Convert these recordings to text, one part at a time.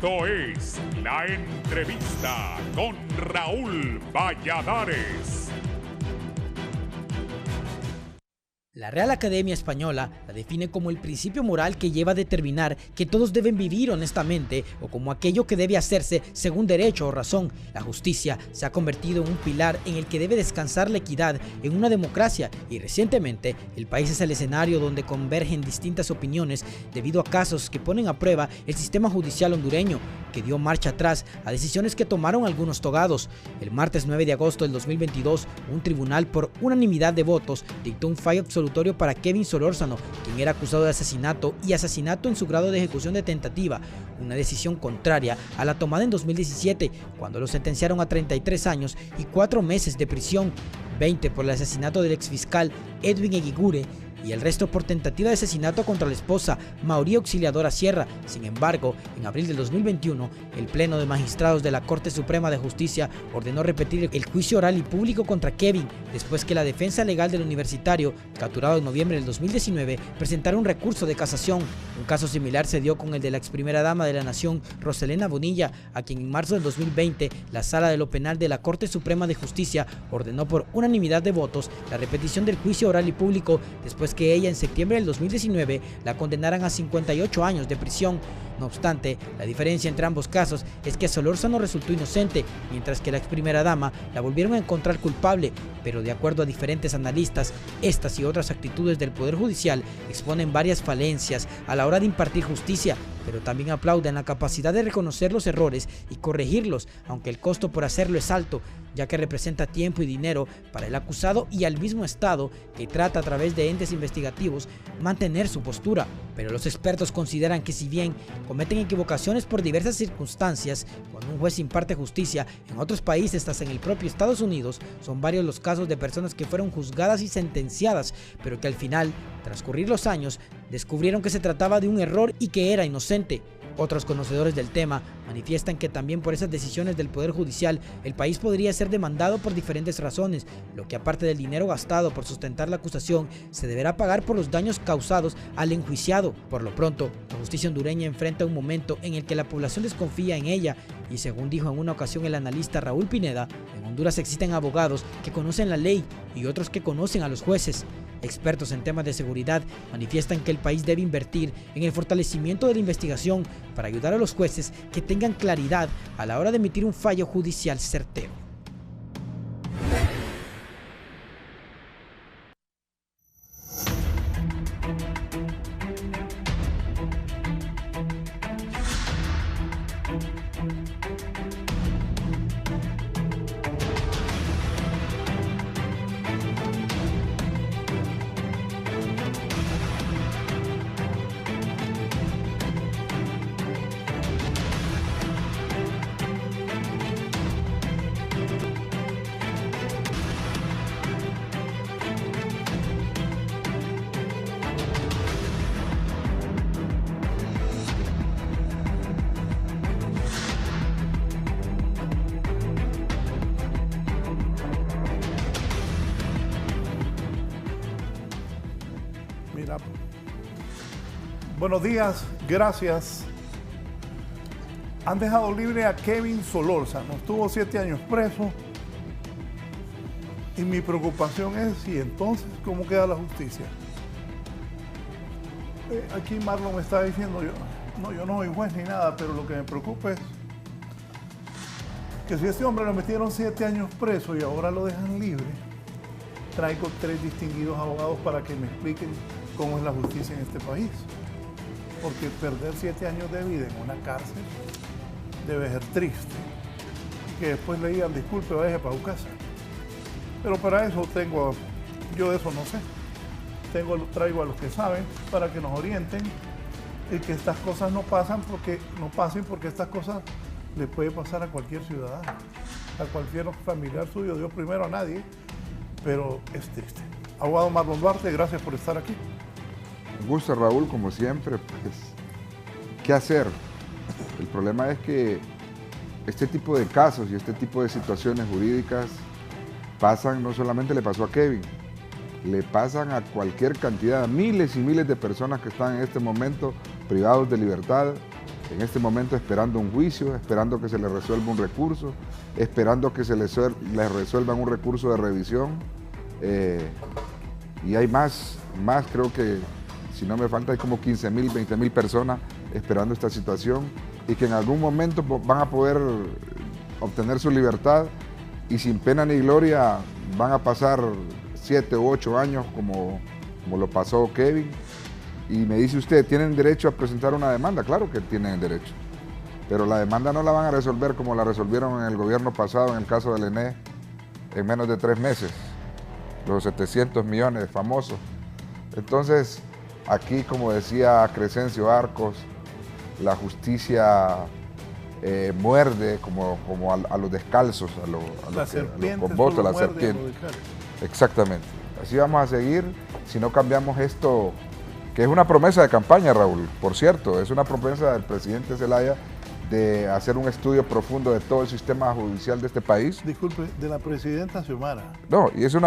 Esto es La Entrevista con Raúl Valladares. La Real Academia Española la define como el principio moral que lleva a determinar que todos deben vivir honestamente o como aquello que debe hacerse según derecho o razón. La justicia se ha convertido en un pilar en el que debe descansar la equidad en una democracia y recientemente el país es el escenario donde convergen distintas opiniones debido a casos que ponen a prueba el sistema judicial hondureño, que dio marcha atrás a decisiones que tomaron algunos togados. El martes 9 de agosto del 2022, un tribunal por unanimidad de votos dictó un fallo absolutorio para Kevin Solórzano, quien era acusado de asesinato y asesinato en su grado de ejecución de tentativa, una decisión contraria a la tomada en 2017, cuando lo sentenciaron a 33 años y 4 meses de prisión, 20 por el asesinato del exfiscal Edwin Eguigure y el resto por tentativa de asesinato contra la esposa María Auxiliadora Sierra. Sin embargo, en abril del 2021, el Pleno de Magistrados de la Corte Suprema de Justicia ordenó repetir el juicio oral y público contra Kevin, después que la defensa legal del universitario, capturado en noviembre del 2019, presentara un recurso de casación. Un caso similar se dio con el de la ex primera dama de la Nación, Roselena Bonilla, a quien en marzo del 2020, la Sala de lo Penal de la Corte Suprema de Justicia ordenó por unanimidad de votos la repetición del juicio oral y público, después que ella en septiembre del 2019 la condenaran a 58 años de prisión. No obstante, la diferencia entre ambos casos es que Solórzano resultó inocente, mientras que la ex primera dama la volvieron a encontrar culpable, pero de acuerdo a diferentes analistas, estas y otras actitudes del Poder Judicial exponen varias falencias a la hora de impartir justicia, pero también aplauden la capacidad de reconocer los errores y corregirlos, aunque el costo por hacerlo es alto, ya que representa tiempo y dinero para el acusado y al mismo Estado, que trata a través de entes investigativos mantener su postura. Pero los expertos consideran que si bien cometen equivocaciones por diversas circunstancias, cuando un juez imparte justicia en otros países, hasta en el propio Estados Unidos, son varios los casos de personas que fueron juzgadas y sentenciadas, pero que al final, transcurrir los años, descubrieron que se trataba de un error y que era inocente. Otros conocedores del tema manifiestan que también por esas decisiones del Poder Judicial el país podría ser demandado por diferentes razones, lo que aparte del dinero gastado por sustentar la acusación, se deberá pagar por los daños causados al enjuiciado. Por lo pronto, la justicia hondureña enfrenta un momento en el que la población desconfía en ella y según dijo en una ocasión el analista Raúl Pineda, en Honduras existen abogados que conocen la ley y otros que conocen a los jueces. Expertos en temas de seguridad manifiestan que el país debe invertir en el fortalecimiento de la investigación para ayudar a los jueces que tengan claridad a la hora de emitir un fallo judicial certero. Mira, buenos días, gracias. Han dejado libre a Kevin Solórzano, estuvo 7 años preso. Y mi preocupación es, y entonces, ¿cómo queda la justicia? Aquí Marlon me está diciendo, yo no soy juez ni nada, pero lo que me preocupa es que si a este hombre lo metieron 7 años preso y ahora lo dejan libre, traigo 3 distinguidos abogados para que me expliquen cómo es la justicia en este país. Porque perder 7 años de vida en una cárcel debe ser triste. Y que después le digan, disculpe, vaya para su casa. Pero para eso yo de eso no sé. Traigo a los que saben para que nos orienten y que estas cosas no pasen porque estas cosas le puede pasar a cualquier ciudadano, a cualquier familiar suyo, Dios primero, a nadie, pero es triste. Abogado Marlon Duarte, gracias por estar aquí. Un gusto, Raúl, como siempre. Pues, ¿qué hacer? El problema es que este tipo de casos y este tipo de situaciones jurídicas pasan, no solamente le pasó a Kevin, le pasan a cualquier cantidad, miles y miles de personas que están en este momento privados de libertad en este momento esperando un juicio, esperando que se le resuelva un recurso, esperando que se les resuelvan un recurso de revisión. Y hay más, creo que, si no me falta, hay como 15.000, 20.000 personas esperando esta situación y que en algún momento van a poder obtener su libertad y sin pena ni gloria van a pasar 7 u 8 años como lo pasó Kevin. Y me dice usted, ¿tienen derecho a presentar una demanda? Claro que tienen derecho, pero la demanda no la van a resolver como la resolvieron en el gobierno pasado, en el caso del ENE, en menos de 3 meses, los 700 millones famosos. Entonces, aquí, como decía Crescencio Arcos, la justicia muerde como a los descalzos, a los con votos, la serpiente. Exactamente. Así vamos a seguir si no cambiamos esto, que es una promesa de campaña, Raúl, por cierto, es una promesa del presidente Zelaya de hacer un estudio profundo de todo el sistema judicial de este país. Disculpe, de la presidenta Xiomara. No, y es un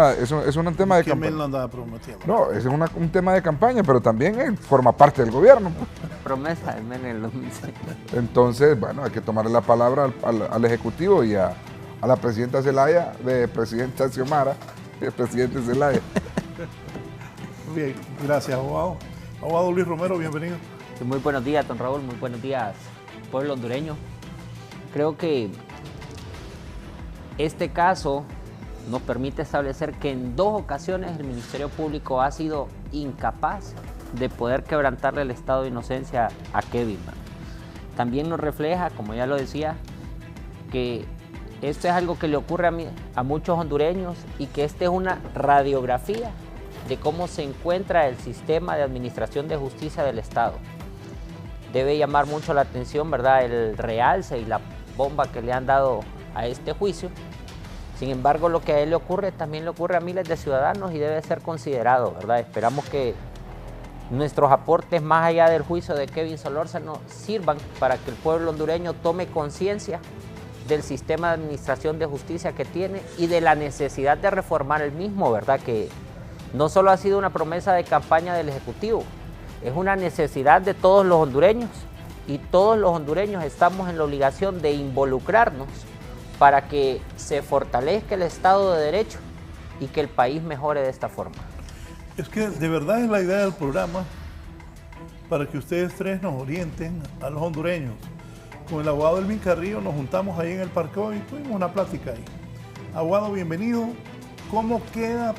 tema de campaña. Que lo andaba prometiendo. No, es un tema de campaña, pero también forma parte del gobierno. Promesa de Menem en el 2006. Entonces, bueno, hay que tomarle la palabra al Ejecutivo y a la presidenta Zelaya, de presidenta Xiomara, y el presidente Zelaya. Bien, gracias, abogado. Abogado Luis Romero, bienvenido. Muy buenos días, don Raúl, muy buenos días, pueblo hondureño. Creo que este caso nos permite establecer que en 2 ocasiones el Ministerio Público ha sido incapaz de poder quebrantarle el estado de inocencia a Kevin. También nos refleja, como ya lo decía, que esto es algo que le ocurre a muchos hondureños y que esta es una radiografía de cómo se encuentra el sistema de administración de justicia del Estado. Debe llamar mucho la atención, ¿verdad?, el realce y la bomba que le han dado a este juicio. Sin embargo, lo que a él le ocurre también le ocurre a miles de ciudadanos y debe ser considerado, ¿verdad? Esperamos que nuestros aportes más allá del juicio de Kevin Solórzano sirvan para que el pueblo hondureño tome conciencia del sistema de administración de justicia que tiene y de la necesidad de reformar el mismo, ¿verdad? Que no solo ha sido una promesa de campaña del Ejecutivo, es una necesidad de todos los hondureños y todos los hondureños estamos en la obligación de involucrarnos para que se fortalezca el Estado de Derecho y que el país mejore de esta forma. Es que de verdad es la idea del programa para que ustedes tres nos orienten a los hondureños. Con el abogado Elvin Carrillo nos juntamos ahí en el parqueo y tuvimos una plática ahí. Abogado, bienvenido. ¿Cómo queda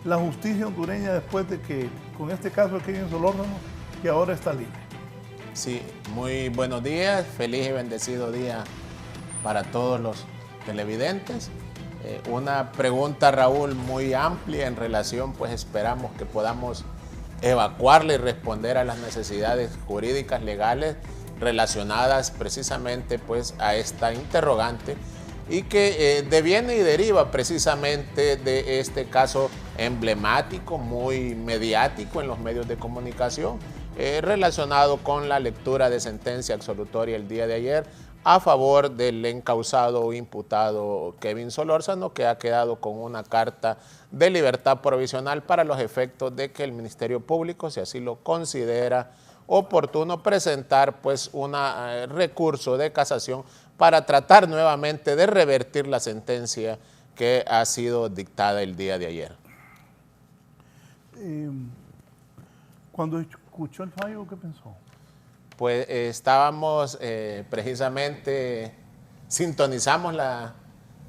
la justicia hondureña después de que, con este caso de Kevin Solórzano, que ahora está libre? Sí, muy buenos días, feliz y bendecido día para todos los televidentes. Una pregunta, Raúl, muy amplia en relación, pues esperamos que podamos evacuarle y responder a las necesidades jurídicas, legales, relacionadas precisamente pues a esta interrogante y que deviene y deriva precisamente de este caso emblemático, muy mediático en los medios de comunicación, relacionado con la lectura de sentencia absolutoria el día de ayer a favor del encausado o imputado Kevin Solórzano, que ha quedado con una carta de libertad provisional para los efectos de que el Ministerio Público, si así lo considera oportuno, presentar pues un recurso de casación para tratar nuevamente de revertir la sentencia que ha sido dictada el día de ayer. Cuando escuchó el fallo, ¿qué pensó? Pues estábamos precisamente, sintonizamos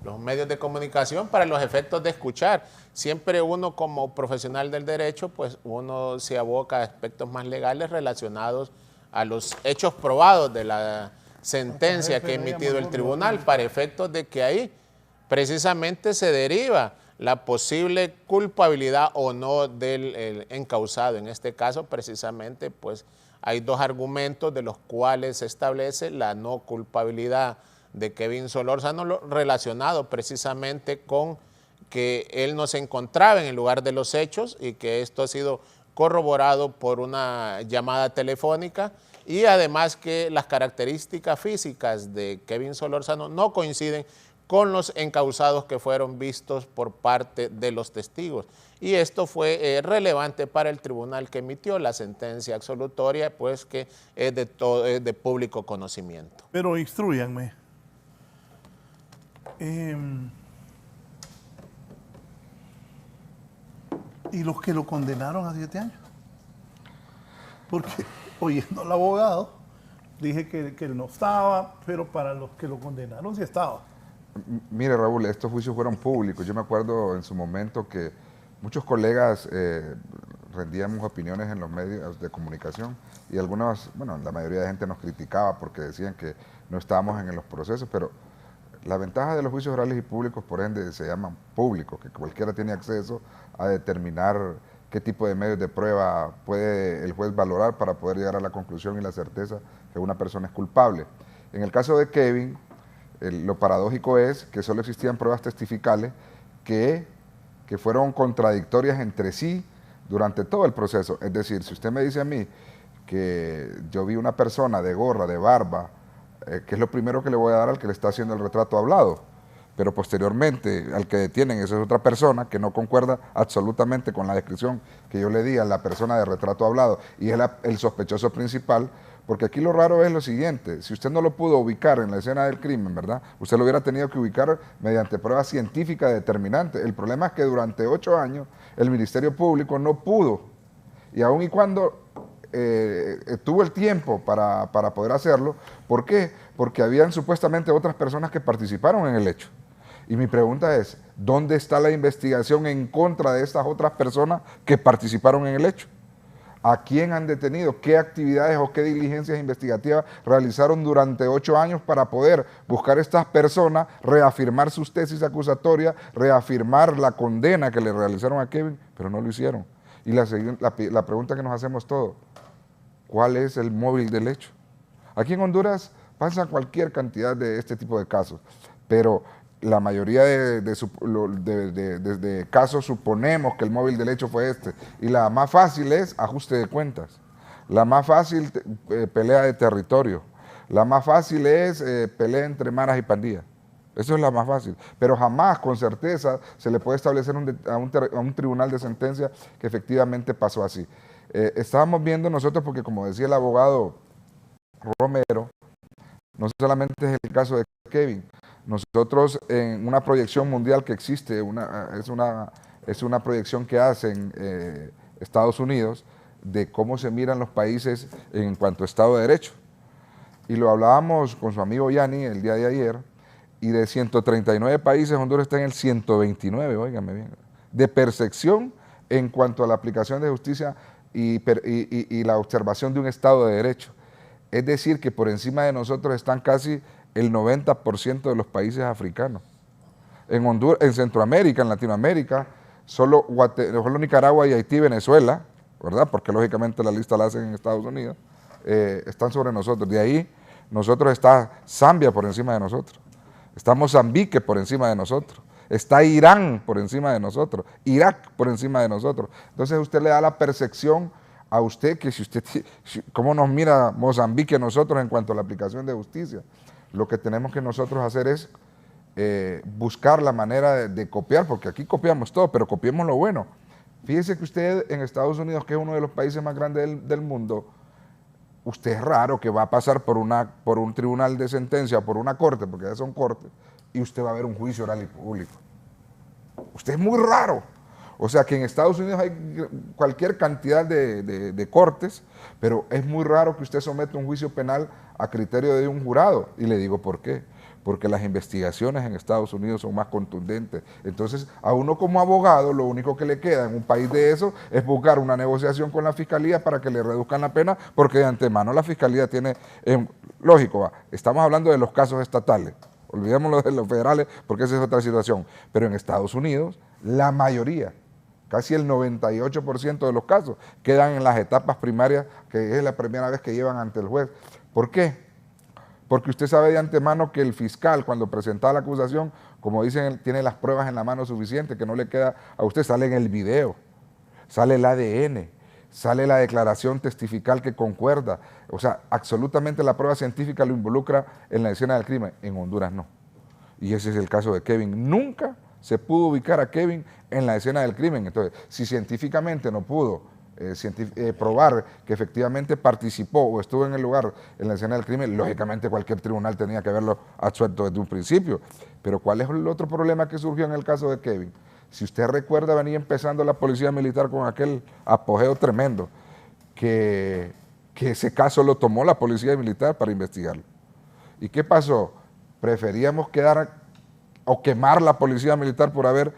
los medios de comunicación para los efectos de escuchar. Siempre uno como profesional del derecho, pues uno se aboca a aspectos más legales relacionados a los hechos probados de la sentencia que ha emitido el tribunal, para efectos de que ahí precisamente se deriva la posible culpabilidad o no del encausado. En este caso, precisamente, pues hay 2 argumentos de los cuales se establece la no culpabilidad de Kevin Solórzano, relacionado precisamente con que él no se encontraba en el lugar de los hechos y que esto ha sido corroborado por una llamada telefónica, y además que las características físicas de Kevin Solórzano no coinciden con los encausados que fueron vistos por parte de los testigos. Y esto fue relevante para el tribunal que emitió la sentencia absolutoria, pues que es de público conocimiento. Pero instrúyanme. ¿Y los que lo condenaron a 7 años? Porque oyendo al abogado, dije que él no estaba, pero para los que lo condenaron sí estaba. Mire, Raúl, estos juicios fueron públicos. Yo me acuerdo en su momento que muchos colegas rendíamos opiniones en los medios de comunicación y algunos, bueno, la mayoría de gente nos criticaba porque decían que no estábamos en los procesos, pero la ventaja de los juicios orales y públicos, por ende, se llaman públicos, que cualquiera tiene acceso a determinar qué tipo de medios de prueba puede el juez valorar para poder llegar a la conclusión y la certeza que una persona es culpable. En el caso de Kevin, lo paradójico es que solo existían pruebas testificales que fueron contradictorias entre sí durante todo el proceso. Es decir, si usted me dice a mí que yo vi una persona de gorra, de barba, que es lo primero que le voy a dar al que le está haciendo el retrato hablado, pero posteriormente al que detienen, esa es otra persona que no concuerda absolutamente con la descripción que yo le di a la persona de retrato hablado, y es el sospechoso principal, porque aquí lo raro es lo siguiente: si usted no lo pudo ubicar en la escena del crimen, ¿verdad?, usted lo hubiera tenido que ubicar mediante pruebas científicas determinantes. El problema es que durante 8 años el Ministerio Público no pudo, y aun y cuando tuvo el tiempo para poder hacerlo. ¿Por qué? Porque habían supuestamente otras personas que participaron en el hecho. Y mi pregunta es, ¿dónde está la investigación en contra de estas otras personas que participaron en el hecho? ¿A quién han detenido? ¿Qué actividades o qué diligencias investigativas realizaron durante 8 años para poder buscar a estas personas, reafirmar sus tesis acusatorias, reafirmar la condena que le realizaron a Kevin? Pero no lo hicieron. Y la pregunta que nos hacemos todos: ¿cuál es el móvil del hecho? Aquí en Honduras pasa cualquier cantidad de este tipo de casos, pero la mayoría de casos suponemos que el móvil del hecho fue este. Y la más fácil es ajuste de cuentas. La más fácil, pelea de territorio. La más fácil es pelea entre maras y pandillas. Eso es la más fácil, pero jamás con certeza se le puede establecer a un tribunal de sentencia que efectivamente pasó así. Estábamos viendo nosotros, porque como decía el abogado Romero, no solamente es el caso de Kevin, nosotros en una proyección mundial que existe, es una proyección que hacen Estados Unidos de cómo se miran los países en cuanto a Estado de Derecho. Y lo hablábamos con su amigo Yanni el día de ayer, y de 139 países, Honduras está en el 129, óigame bien, de percepción en cuanto a la aplicación de justicia y la observación de un Estado de Derecho. Es decir, que por encima de nosotros están casi el 90% de los países africanos. En Honduras, en Centroamérica, en Latinoamérica, solo Nicaragua y Haití, Venezuela, ¿verdad?, porque lógicamente la lista la hacen en Estados Unidos, están sobre nosotros. De ahí, nosotros está Zambia por encima de nosotros. Está Mozambique por encima de nosotros, está Irán por encima de nosotros, Irak por encima de nosotros. Entonces usted le da la percepción a usted que ¿cómo nos mira Mozambique a nosotros en cuanto a la aplicación de justicia? Lo que tenemos que nosotros hacer es buscar la manera de copiar, porque aquí copiamos todo, pero copiemos lo bueno. Fíjese que usted en Estados Unidos, que es uno de los países más grandes del mundo, usted es raro que va a pasar por un tribunal de sentencia, por una corte, porque ya son cortes, y usted va a ver un juicio oral y público. Usted es muy raro. O sea que en Estados Unidos hay cualquier cantidad de cortes, pero es muy raro que usted someta un juicio penal a criterio de un jurado. Y le digo por qué. Porque las investigaciones en Estados Unidos son más contundentes. Entonces, a uno como abogado, lo único que le queda en un país de eso es buscar una negociación con la fiscalía para que le reduzcan la pena, porque de antemano la fiscalía tiene, lógico, estamos hablando de los casos estatales, olvidémoslo de los federales porque esa es otra situación, pero en Estados Unidos la mayoría, casi el 98% de los casos quedan en las etapas primarias, que es la primera vez que llevan ante el juez. ¿Por qué? Porque usted sabe de antemano que el fiscal, cuando presenta la acusación, como dicen, tiene las pruebas en la mano suficiente, que no le queda a usted, sale en el video, sale el ADN, sale la declaración testifical que concuerda. O sea, absolutamente la prueba científica lo involucra en la escena del crimen. En Honduras no. Y ese es el caso de Kevin. Nunca se pudo ubicar a Kevin en la escena del crimen. Entonces, si científicamente no pudo probar que efectivamente participó o estuvo en el lugar, en la escena del crimen, lógicamente cualquier tribunal tenía que haberlo absuelto desde un principio. Pero ¿cuál es el otro problema que surgió en el caso de Kevin? Si usted recuerda, venía empezando la policía militar con aquel apogeo tremendo, que ese caso lo tomó la policía militar para investigarlo. ¿Y qué pasó? Preferíamos quemar la policía militar por haber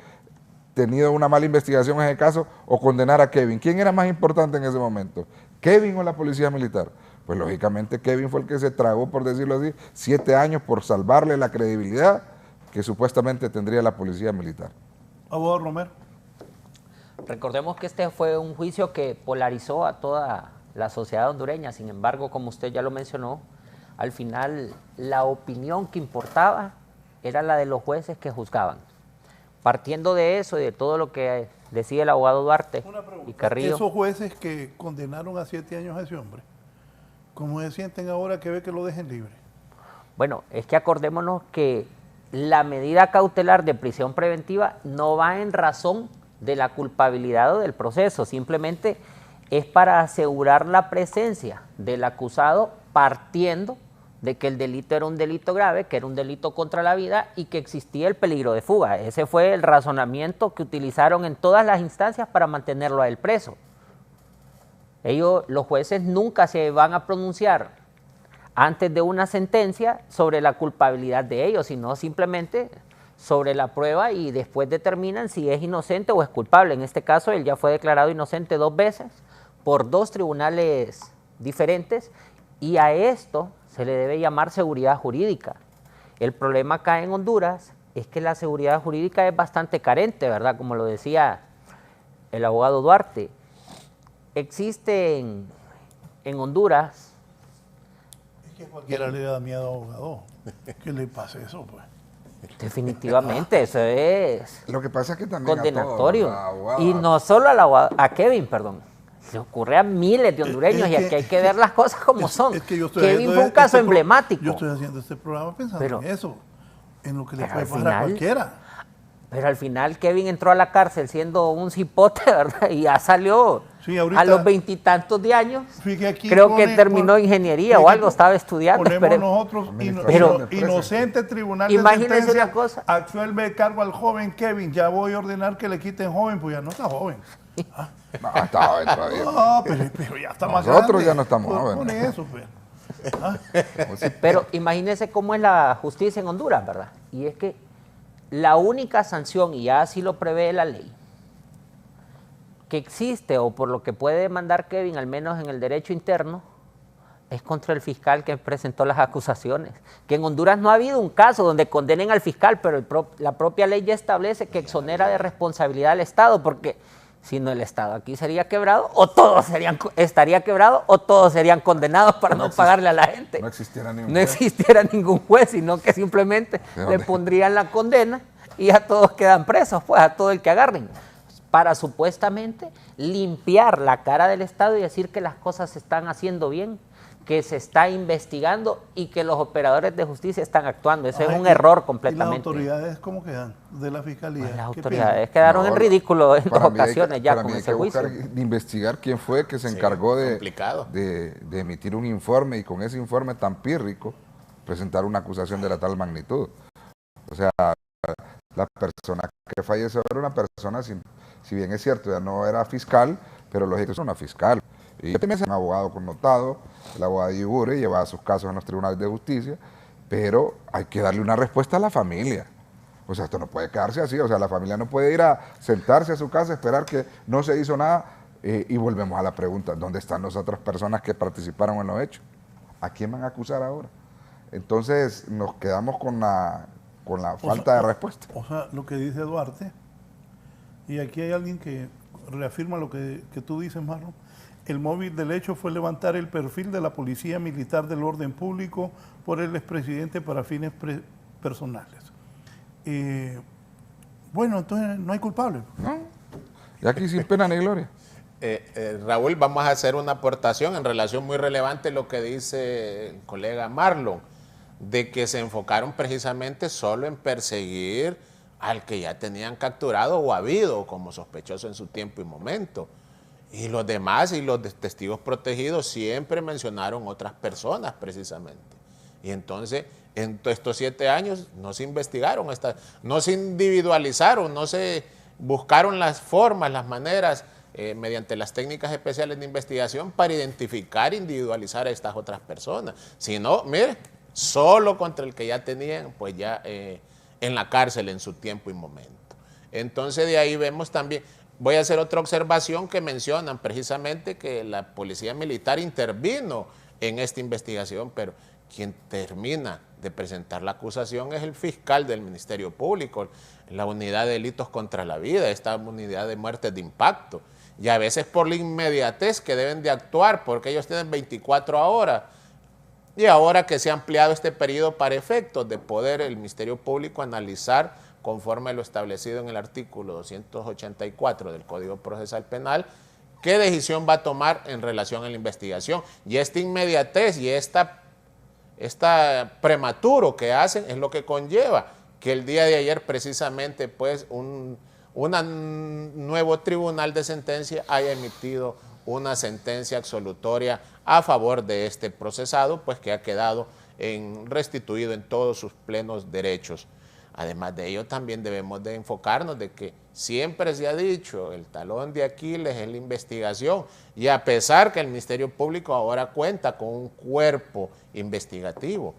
tenido una mala investigación en ese caso o condenar a Kevin. ¿Quién era más importante en ese momento? ¿Kevin o la policía militar? Pues lógicamente Kevin fue el que se tragó, por decirlo así, 7 años por salvarle la credibilidad que supuestamente tendría la policía militar. Abogado Romero. Recordemos que este fue un juicio que polarizó a toda la sociedad hondureña. Sin embargo, como usted ya lo mencionó, al final la opinión que importaba era la de los jueces que juzgaban. Partiendo de eso y de todo lo que decía el abogado Duarte y Carrillo. Esos jueces que condenaron a 7 años a ese hombre, ¿cómo se sienten ahora que ve que lo dejen libre? Bueno, es que acordémonos que la medida cautelar de prisión preventiva no va en razón de la culpabilidad o del proceso, simplemente es para asegurar la presencia del acusado partiendo de que el delito era un delito grave, que era un delito contra la vida y que existía el peligro de fuga. Ese fue el razonamiento que utilizaron en todas las instancias para mantenerlo a él preso. Los jueces nunca se van a pronunciar antes de una sentencia sobre la culpabilidad de ellos, sino simplemente sobre la prueba y después determinan si es inocente o es culpable. En este caso, él ya fue declarado inocente 2 veces por 2 tribunales diferentes y a esto se le debe llamar seguridad jurídica. El problema acá en Honduras es que la seguridad jurídica es bastante carente, ¿verdad? Como lo decía el abogado Duarte. Existe en Honduras... Es que cualquiera le da miedo a abogado. ¿Qué le pasa eso, pues? Definitivamente, eso es Lo que pasa es que también condenatorio. Y no solo a Kevin, perdón. Le ocurre a miles de hondureños y aquí hay que ver las cosas como son. Es que Kevin fue un caso emblemático. Yo estoy haciendo este programa pensando en eso, en lo que le puede pasar a cualquiera. Pero al final Kevin entró a la cárcel siendo un cipote, ¿verdad? Y ya salió ahorita, a los 20 y tantos de años. Aquí creo que terminó ingeniería o algo, estaba estudiando. Ponemos nosotros, inocente tribunal de sentencia, una cosa. Absuelve de cargo al joven Kevin. Ya voy a ordenar que le quiten joven, pues ya no está joven. No, está joven todavía. No, pero ya está más Nosotros grande. ya no estamos jóvenes. Pone eso, pues. Pero imagínense cómo es la justicia en Honduras, ¿verdad? Y es que la única sanción, y ya así lo prevé la ley, que existe o por lo que puede demandar Kevin, al menos en el derecho interno, es contra el fiscal que presentó las acusaciones. Que en Honduras no ha habido un caso donde condenen al fiscal, pero la propia ley ya establece que exonera de responsabilidad al Estado, porque si no el Estado aquí sería quebrado, o todos estaría quebrado, o todos serían condenados para no pagarle a la gente. No existiera ningún juez, sino que simplemente le pondrían la condena y ya todos quedan presos, pues a todo el que agarren, para supuestamente limpiar la cara del Estado y decir que las cosas se están haciendo bien, que se está investigando y que los operadores de justicia están actuando. Ese es un error completamente. ¿Y las autoridades cómo quedan de la fiscalía? Pues las autoridades quedaron en ridículo en 2 ocasiones ya con ese juicio. Investigar quién fue que se encargó de emitir un informe y con ese informe tan pírrico presentar una acusación de la tal magnitud. O sea, la persona que falleció era una persona, si bien es cierto, ya no era fiscal, pero lógicamente es una fiscal. Y yo también soy un abogado connotado, el abogado Yibure lleva sus casos en los tribunales de justicia, pero hay que darle una respuesta a la familia. O sea, esto no puede quedarse así, o sea, la familia no puede ir a sentarse a su casa, esperar que no se hizo nada y volvemos a la pregunta, ¿dónde están las otras personas que participaron en los hechos? ¿A quién van a acusar ahora? Entonces nos quedamos con la falta de respuesta. O sea, lo que dice Duarte, y aquí hay alguien que reafirma lo que tú dices, Marlon. El móvil del hecho fue levantar el perfil de la Policía Militar del Orden Público por el expresidente para fines personales. Bueno, entonces no hay culpable. No, y aquí sin pena ni gloria. Raúl, vamos a hacer una aportación en relación muy relevante a lo que dice el colega Marlon. de que se enfocaron precisamente solo en perseguir al que ya tenían capturado o habido como sospechoso en su tiempo y momento. Y los demás y los testigos protegidos siempre mencionaron otras personas precisamente. Y entonces, en estos 7 años no se investigaron, no se individualizaron, no se buscaron las formas, las maneras, mediante las técnicas especiales de investigación para identificar, individualizar a estas otras personas. Sino, mire, solo contra el que ya tenían, pues ya en la cárcel en su tiempo y momento. Entonces de ahí vemos también, voy a hacer otra observación que mencionan precisamente que la policía militar intervino en esta investigación, pero quien termina de presentar la acusación es el fiscal del Ministerio Público, la unidad de delitos contra la vida, esta unidad de muertes de impacto. Y a veces por la inmediatez que deben de actuar, porque ellos tienen 24 horas. Y ahora que se ha ampliado este periodo para efectos de poder el Ministerio Público analizar, conforme lo establecido en el artículo 284 del Código Procesal Penal, qué decisión va a tomar en relación a la investigación. Y esta inmediatez y esta prematuro que hacen es lo que conlleva que el día de ayer precisamente pues un nuevo tribunal de sentencia haya emitido una sentencia absolutoria a favor de este procesado, pues que ha quedado restituido en todos sus plenos derechos. Además de ello, también debemos de enfocarnos de que siempre se ha dicho, el talón de Aquiles es la investigación, y a pesar que el Ministerio Público ahora cuenta con un cuerpo investigativo,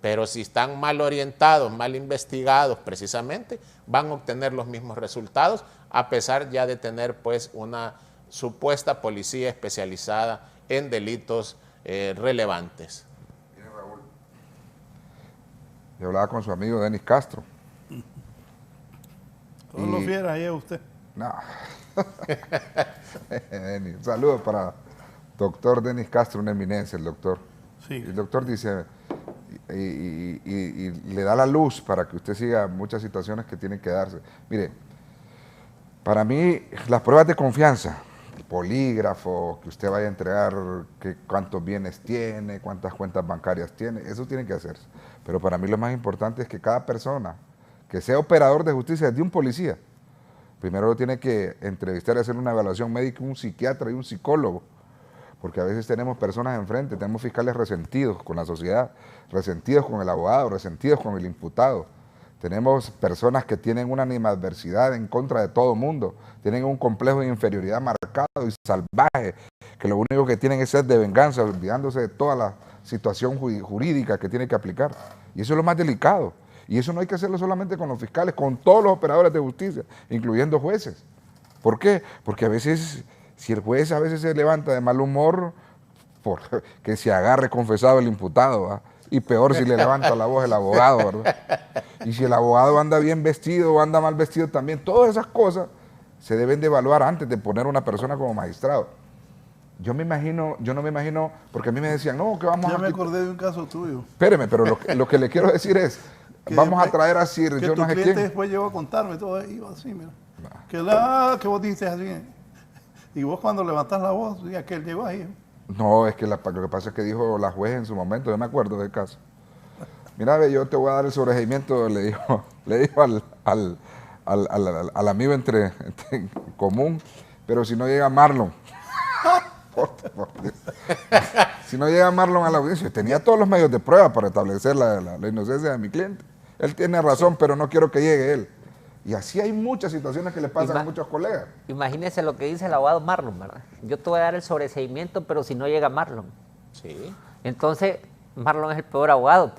pero si están mal orientados, mal investigados precisamente, van a obtener los mismos resultados, a pesar ya de tener pues una supuesta policía especializada en delitos relevantes. Mire, Raúl, yo hablaba con su amigo Denis Castro. Todos los fieras ahí a usted. No. Denis, saludos para doctor Denis Castro, una eminencia el doctor. Sí. El doctor dice, y le da la luz para que usted siga muchas situaciones que tienen que darse. Mire, para mí las pruebas de confianza, el polígrafo, que usted vaya a entregar cuántos bienes tiene, cuántas cuentas bancarias tiene, eso tiene que hacerse. Pero para mí lo más importante es que cada persona que sea operador de justicia, de un policía, primero lo tiene que entrevistar y hacer una evaluación médica, un psiquiatra y un psicólogo, porque a veces tenemos personas enfrente, tenemos fiscales resentidos con la sociedad, resentidos con el abogado, resentidos con el imputado. Tenemos personas que tienen una animadversidad en contra de todo mundo, tienen un complejo de inferioridad marcado y salvaje, que lo único que tienen es sed de venganza, olvidándose de toda la situación jurídica que tiene que aplicar. Y eso es lo más delicado. Y eso no hay que hacerlo solamente con los fiscales, con todos los operadores de justicia, incluyendo jueces. ¿Por qué? Porque a veces, si el juez a veces se levanta de mal humor, que se agarre confesado el imputado, ¿verdad? Y peor si le levanta la voz el abogado, ¿verdad? Y si el abogado anda bien vestido o anda mal vestido también, todas esas cosas se deben de evaluar antes de poner a una persona como magistrado. Yo no me imagino, porque a mí me decían, no, que vamos a... Ya me acordé de un caso tuyo. Espéreme, pero lo que le quiero decir es, vamos a traer a Sir, yo no sé quién. Después llegó a contarme todo, iba así, mira. Que vos dijiste así. Y vos cuando levantás la voz, ya que él llegó ahí. No, es que lo que pasa es que dijo la juez en su momento, yo me acuerdo del caso. Mira, ve, yo te voy a dar el sobreseimiento, le dijo al amigo entre común, pero si no llega Marlon. Por Dios. Si no llega Marlon a la audiencia, tenía todos los medios de prueba para establecer la inocencia de mi cliente. Él tiene razón, pero no quiero que llegue él. Y así hay muchas situaciones que le pasan a muchos colegas. Imagínese lo que dice el abogado Marlon, ¿verdad? Yo te voy a dar el sobreseimiento, pero si no llega Marlon. Sí. Entonces, Marlon es el peor abogado.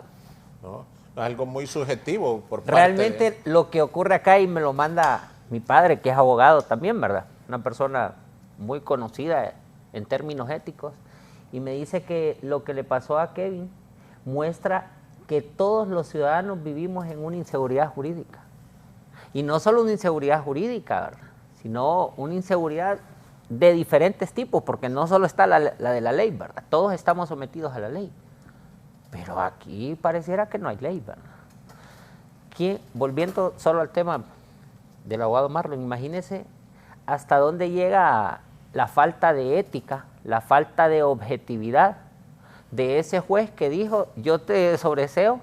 No, es algo muy subjetivo por parte Realmente lo que ocurre acá, y me lo manda mi padre, que es abogado también, ¿verdad? Una persona muy conocida en términos éticos, y me dice que lo que le pasó a Kevin muestra que todos los ciudadanos vivimos en una inseguridad jurídica. Y no solo una inseguridad jurídica, ¿verdad?, sino una inseguridad de diferentes tipos, porque no solo está la de la ley, ¿verdad? Todos estamos sometidos a la ley. Pero aquí pareciera que no hay ley, ¿verdad? Volviendo solo al tema del abogado Marlon, imagínese hasta dónde llega la falta de ética, la falta de objetividad de ese juez que dijo, yo te sobreseo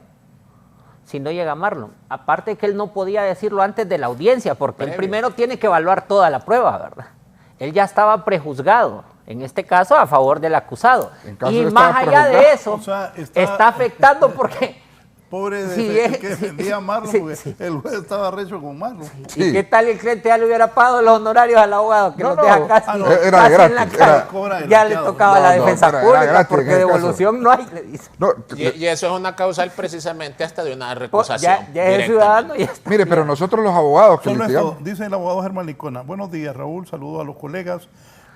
si no llega Marlon. Aparte que él no podía decirlo antes de la audiencia, porque él primero tiene que evaluar toda la prueba, ¿verdad? Él ya estaba prejuzgado, en este caso a favor del acusado. Y más allá de eso, está afectando porque... Pobre de que defendía a Marlon, porque el juez estaba recho con Marlon. ¿Y qué tal el cliente ya le hubiera pagado los honorarios al abogado que nos deja casi, era casi en la calle? Ya le tocaba la defensa pública, gratis, porque devolución no hay, le dice. Y eso es una causal precisamente hasta de una recusación. Ya es el ciudadano. Ya está. Mire, pero nosotros los abogados que dice el abogado Germán Licona. Buenos días, Raúl. Saludos a los colegas.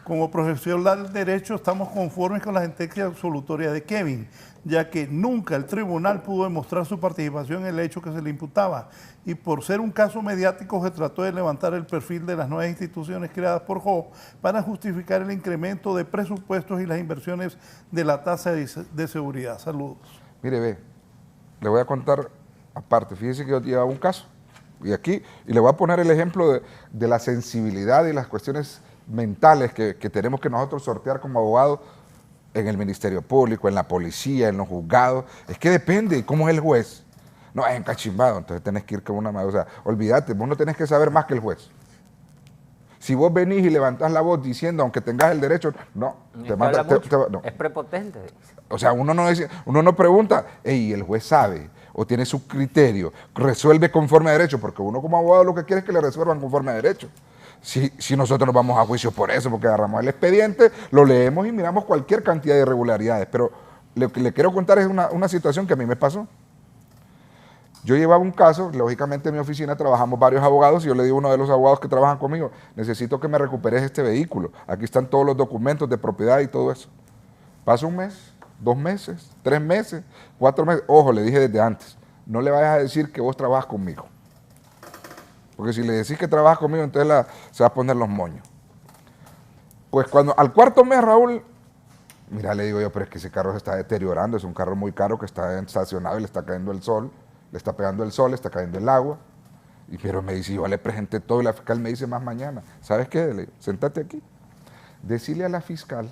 Como profesional del derecho estamos conformes con la sentencia absolutoria de Kevin, ya que nunca el tribunal pudo demostrar su participación en el hecho que se le imputaba. Y por ser un caso mediático se trató de levantar el perfil de las nuevas instituciones creadas por JO para justificar el incremento de presupuestos y las inversiones de la tasa de seguridad. Saludos. Mire, ve, le voy a contar aparte. Fíjese que yo llevaba un caso y le voy a poner el ejemplo de la sensibilidad y las cuestiones mentales que tenemos que nosotros sortear como abogados en el Ministerio Público, en la policía, en los juzgados. Es que depende cómo es el juez. No, es encachimbado, entonces tenés que ir con una... O sea, olvídate, vos no tenés que saber más que el juez. Si vos venís y levantás la voz diciendo, aunque tengas el derecho, no. No. Es prepotente. O sea, uno no pregunta, ¿y el juez sabe? O tiene su criterio, resuelve conforme a derecho, porque uno como abogado lo que quiere es que le resuelvan conforme a derecho. Si nosotros nos vamos a juicio por eso, porque agarramos el expediente, lo leemos y miramos cualquier cantidad de irregularidades. Pero lo que le quiero contar es una situación que a mí me pasó. Yo llevaba un caso, lógicamente en mi oficina trabajamos varios abogados, y yo le digo a uno de los abogados que trabajan conmigo, necesito que me recuperes este vehículo. Aquí están todos los documentos de propiedad y todo eso. Pasa un mes, 2 meses, 3 meses, 4 meses. Ojo, le dije desde antes, no le vayas a decir que vos trabajas conmigo. Porque si le decís que trabajas conmigo, entonces se va a poner los moños. Pues cuando al 4.º mes, Raúl, mira, le digo yo, pero es que ese carro se está deteriorando, es un carro muy caro que está estacionado y le está cayendo el sol, le está pegando el sol, le está cayendo el agua. Pero me dice, yo le presenté todo y la fiscal me dice más mañana. ¿Sabes qué? Le digo, sentate aquí. Decile a la fiscal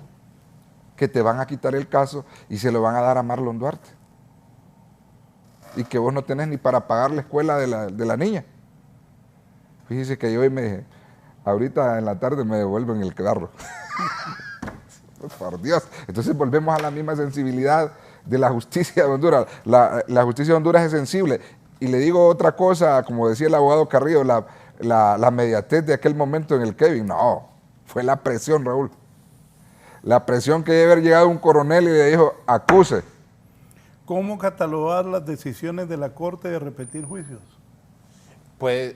que te van a quitar el caso y se lo van a dar a Marlon Duarte. Y que vos no tenés ni para pagar la escuela de la niña. Fíjese que yo hoy ahorita en la tarde me devuelven el carro. Por Dios. Entonces volvemos a la misma sensibilidad de la justicia de Honduras. La justicia de Honduras es sensible. Y le digo otra cosa, como decía el abogado Carrillo, la mediatez de aquel momento en el Kevin. No, fue la presión, Raúl. La presión que debe haber llegado un coronel y le dijo, acuse. ¿Cómo catalogar las decisiones de la Corte de repetir juicios? Pues,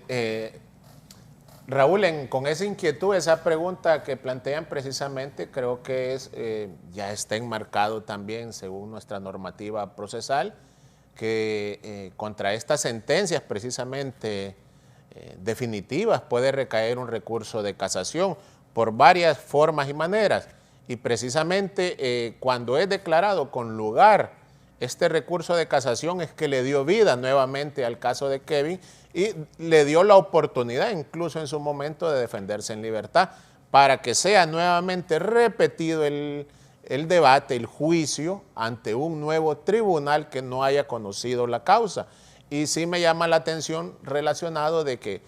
Raúl, con esa inquietud, esa pregunta que plantean precisamente, creo que ya está enmarcado también según nuestra normativa procesal, que contra estas sentencias precisamente definitivas puede recaer un recurso de casación por varias formas y maneras. Y precisamente cuando es declarado con lugar este recurso de casación es que le dio vida nuevamente al caso de Kevin y le dio la oportunidad incluso en su momento de defenderse en libertad para que sea nuevamente repetido el debate, el juicio ante un nuevo tribunal que no haya conocido la causa. Y sí me llama la atención relacionado de que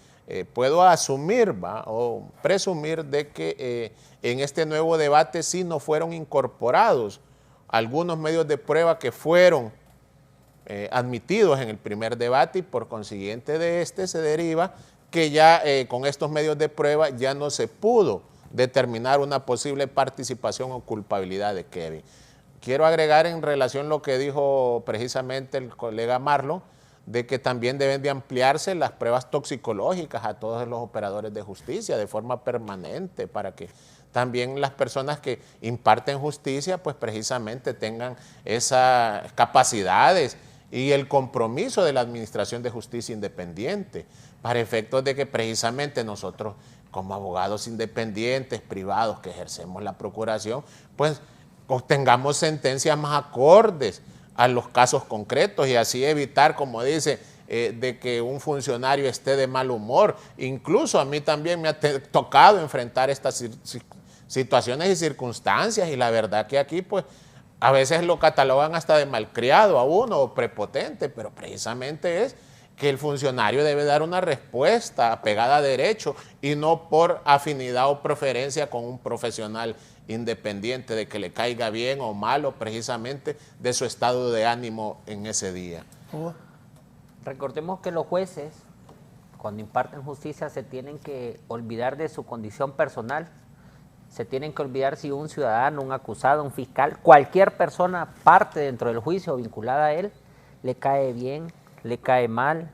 puedo asumir o presumir de que en este nuevo debate sí no fueron incorporados algunos medios de prueba que fueron admitidos en el primer debate y por consiguiente de este se deriva que ya con estos medios de prueba ya no se pudo determinar una posible participación o culpabilidad de Kevin. Quiero agregar en relación a lo que dijo precisamente el colega Marlon, de que también deben de ampliarse las pruebas toxicológicas a todos los operadores de justicia de forma permanente para que también las personas que imparten justicia pues precisamente tengan esas capacidades y el compromiso de la Administración de Justicia Independiente para efectos de que precisamente nosotros como abogados independientes, privados que ejercemos la procuración, pues obtengamos sentencias más acordes a los casos concretos y así evitar, como dice, de que un funcionario esté de mal humor. Incluso a mí también me ha tocado enfrentar estas situaciones y circunstancias y la verdad que aquí pues A veces lo catalogan hasta de malcriado a uno o prepotente, pero precisamente es que el funcionario debe dar una respuesta apegada a derecho y no por afinidad o preferencia con un profesional independiente de que le caiga bien o mal o precisamente de su estado de ánimo en ese día. Recordemos que los jueces, cuando imparten justicia, se tienen que olvidar de su condición personal, se tienen que olvidar si un ciudadano, un acusado, un fiscal, cualquier persona parte dentro del juicio vinculada a él, le cae bien, le cae mal,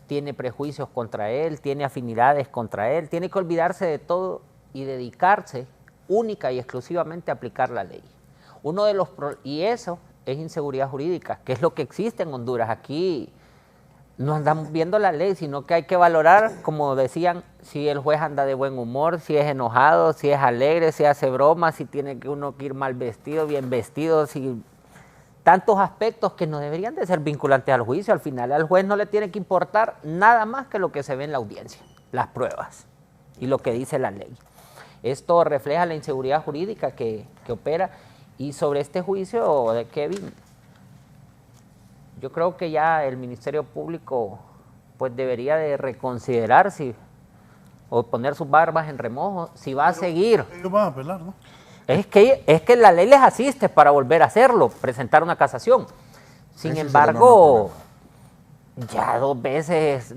tiene prejuicios contra él, tiene afinidades contra él, tiene que olvidarse de todo y dedicarse única y exclusivamente a aplicar la ley. Y eso es inseguridad jurídica, que es lo que existe en Honduras. Aquí no andamos viendo la ley, sino que hay que valorar, como decían, si el juez anda de buen humor, si es enojado, si es alegre, si hace bromas, si tiene que uno que ir mal vestido, bien vestido, si tantos aspectos que no deberían de ser vinculantes al juicio. Al final al juez no le tiene que importar nada más que lo que se ve en la audiencia, las pruebas y lo que dice la ley. Esto refleja la inseguridad jurídica que opera. Y sobre este juicio de Kevin, yo creo que ya el Ministerio Público pues debería de reconsiderar o poner sus barbas en remojo, si va a seguir. Ellos van a apelar, ¿no? Es que la ley les asiste para volver a hacerlo, presentar una casación. Sin embargo, ya 2 veces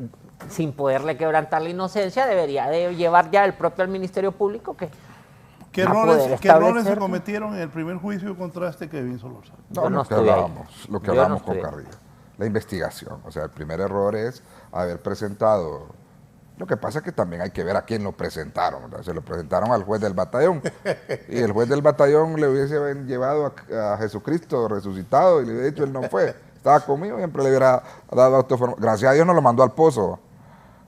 sin poderle quebrantar la inocencia, debería de llevar ya el propio al Ministerio Público que... ¿Qué errores se cometieron en el primer juicio contra este Kevin Solórzano? No, lo que hablábamos con Carrillo. La investigación. O sea, el primer error es haber presentado. Lo que pasa es que también hay que ver a quién lo presentaron, ¿verdad? Se lo presentaron al juez del batallón. Y el juez del batallón le hubiese llevado a Jesucristo resucitado y le hubiera dicho, él no fue. Estaba conmigo, siempre le hubiera dado autoformación. Gracias a Dios no lo mandó al pozo.